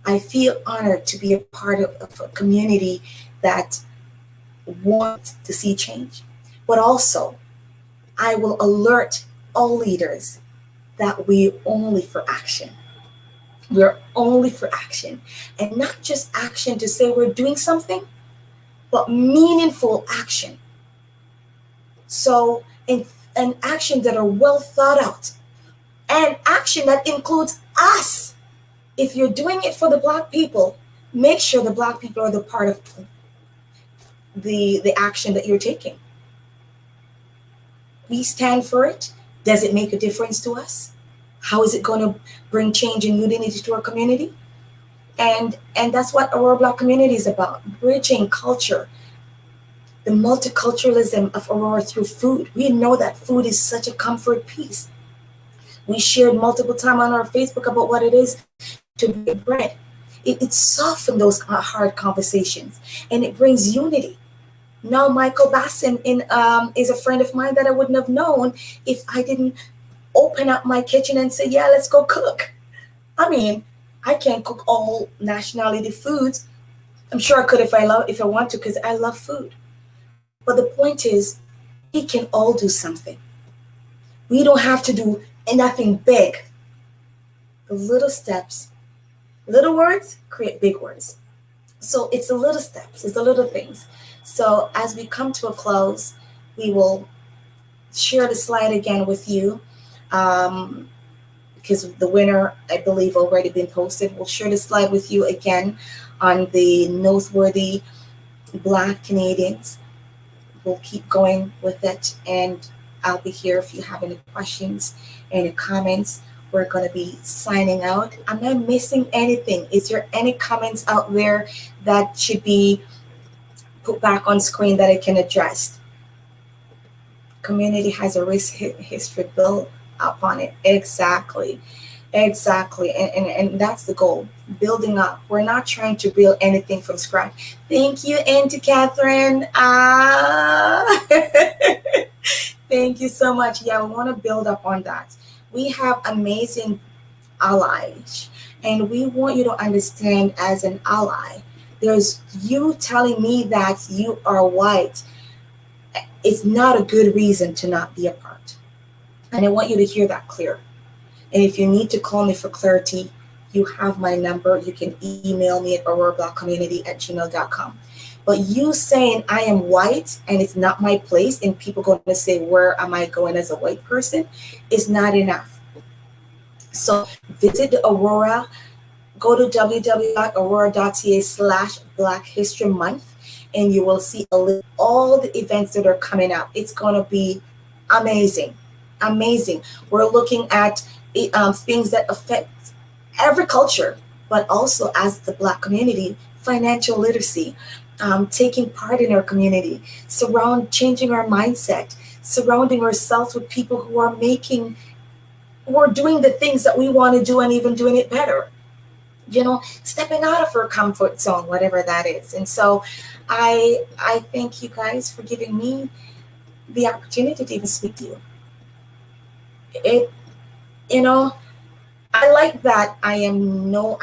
I feel honored to be a part of a community that wants to see change. But also, I will alert all leaders that we're only for action. We're only for action. And not just action to say we're doing something, but meaningful action. So, and action that are well thought out, and action that includes us. If you're doing it for the Black people, make sure the Black people are the part of the action that you're taking. We stand for it. Does it make a difference to us? How is it going to bring change and unity to our community? And that's what Aurora Black community is about, bridging culture, the multiculturalism of Aurora through food. We know that food is such a comfort piece. We shared multiple times on our Facebook about what it is to be bread. It softens those hard conversations, and it brings unity. Now Michael Bassin is a friend of mine that I wouldn't have known if I didn't open up my kitchen and say, yeah, let's go cook. I mean, I can't cook all nationality foods. I'm sure I could if I want to, because I love food. But the point is, we can all do something. We don't have to do nothing big. The little steps, little words create big words. So it's the little steps, it's the little things. So as we come to a close, we will share the slide again with you, because the winner, I believe, already been posted. We'll share the slide with you again on the noteworthy Black Canadians. We'll keep going with it, and I'll be here if you have any questions, any comments. We're going to be signing out. Am I missing anything? Is there any comments out there that should be put back on screen that I can address? Community has a rich history built upon it. Exactly. And that's the goal, building up. We're not trying to build anything from scratch. Thank you, Auntie Catherine. Thank you so much. Yeah, we want to build up on that. We have amazing allies, and we want you to understand, as an ally, there's you telling me that you are white. It's not a good reason to not be a part. And I want you to hear that clear. And if you need to call me for clarity, you have my number. You can email me at aurorablackcommunity@gmail.com. But you saying I am white and it's not my place, and people going to say, where am I going as a white person, is not enough. So visit the Aurora, go to www.aurora.ca/Black History Month, and you will see all the events that are coming up. It's going to be amazing. We're looking at things that affect every culture, but also as the Black community, financial literacy, taking part in our community, changing our mindset, surrounding ourselves with people who are doing the things that we want to do and even doing it better. Stepping out of our comfort zone, whatever that is. And so I thank you guys for giving me the opportunity to even speak to you. I like that I have no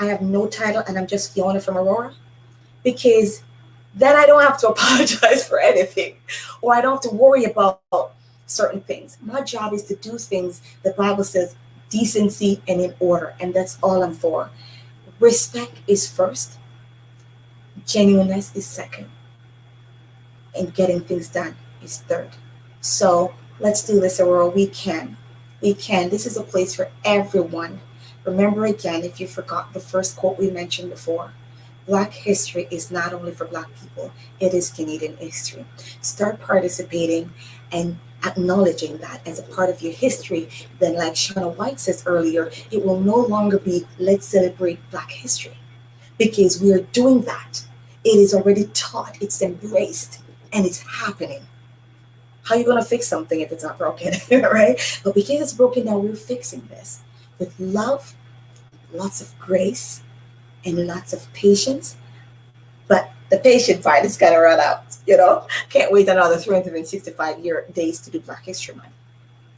title and I'm just Fiona from Aurora, because then I don't have to apologize for anything, or I don't have to worry about certain things. My job is to do things the Bible says, decency and in order, and that's all I'm for. Respect is first, genuineness is second, and getting things done is third. So let's do this, Aurora. We can. This is a place for everyone. Remember again, if you forgot the first quote we mentioned before, Black history is not only for Black people, it is Canadian history. Start participating and acknowledging that as a part of your history. Then, like Shawna White says earlier, it will no longer be let's celebrate Black history, because we are doing that. It is already taught, it's embraced, and it's happening. How are you going to fix something if it's not broken, right? But because it's broken now, we're fixing this with love, lots of grace, and lots of patience, but The patient part is gonna run out, you know. Can't wait another 365 days to do Black History Month.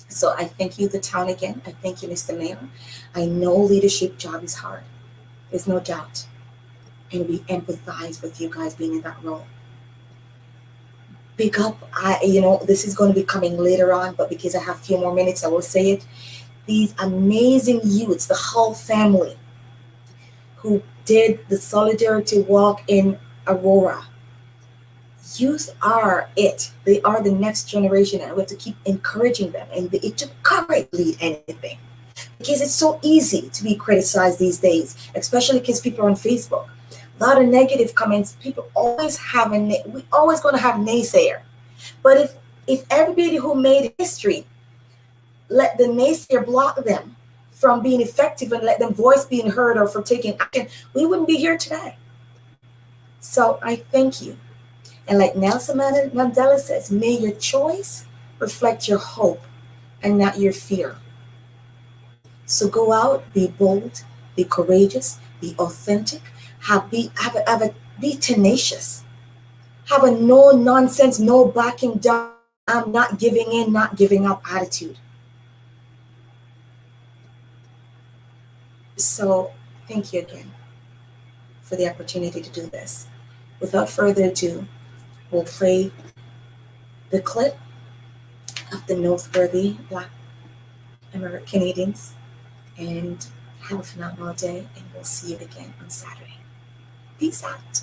So I thank you, the town, again. I thank you, Mr. Mayor. I know leadership job is hard. There's no doubt. And we empathize with you guys being in that role. Big up, this is going to be coming later on, but because I have a few more minutes, I will say it. These amazing youths, the whole family, who did the solidarity walk in Aurora. Youth are it. They are the next generation, and we have to keep encouraging them. And it took courage to lead anything, because it's so easy to be criticized these days, especially because people are on Facebook. A lot of negative comments. People always have we always going to have naysayer. But if everybody who made history let the naysayer block them from being effective and let them voice being heard or from taking action, we wouldn't be here today. So I thank you. And like Nelson Mandela says, may your choice reflect your hope and not your fear. So go out, be bold, be courageous, be authentic, be tenacious. Have a no nonsense, no backing down, I'm not giving in, not giving up attitude. So thank you again for the opportunity to do this. Without further ado, we'll play the clip of the noteworthy Black Canadians, and have a phenomenal day, and we'll see you again on Saturday. Peace out.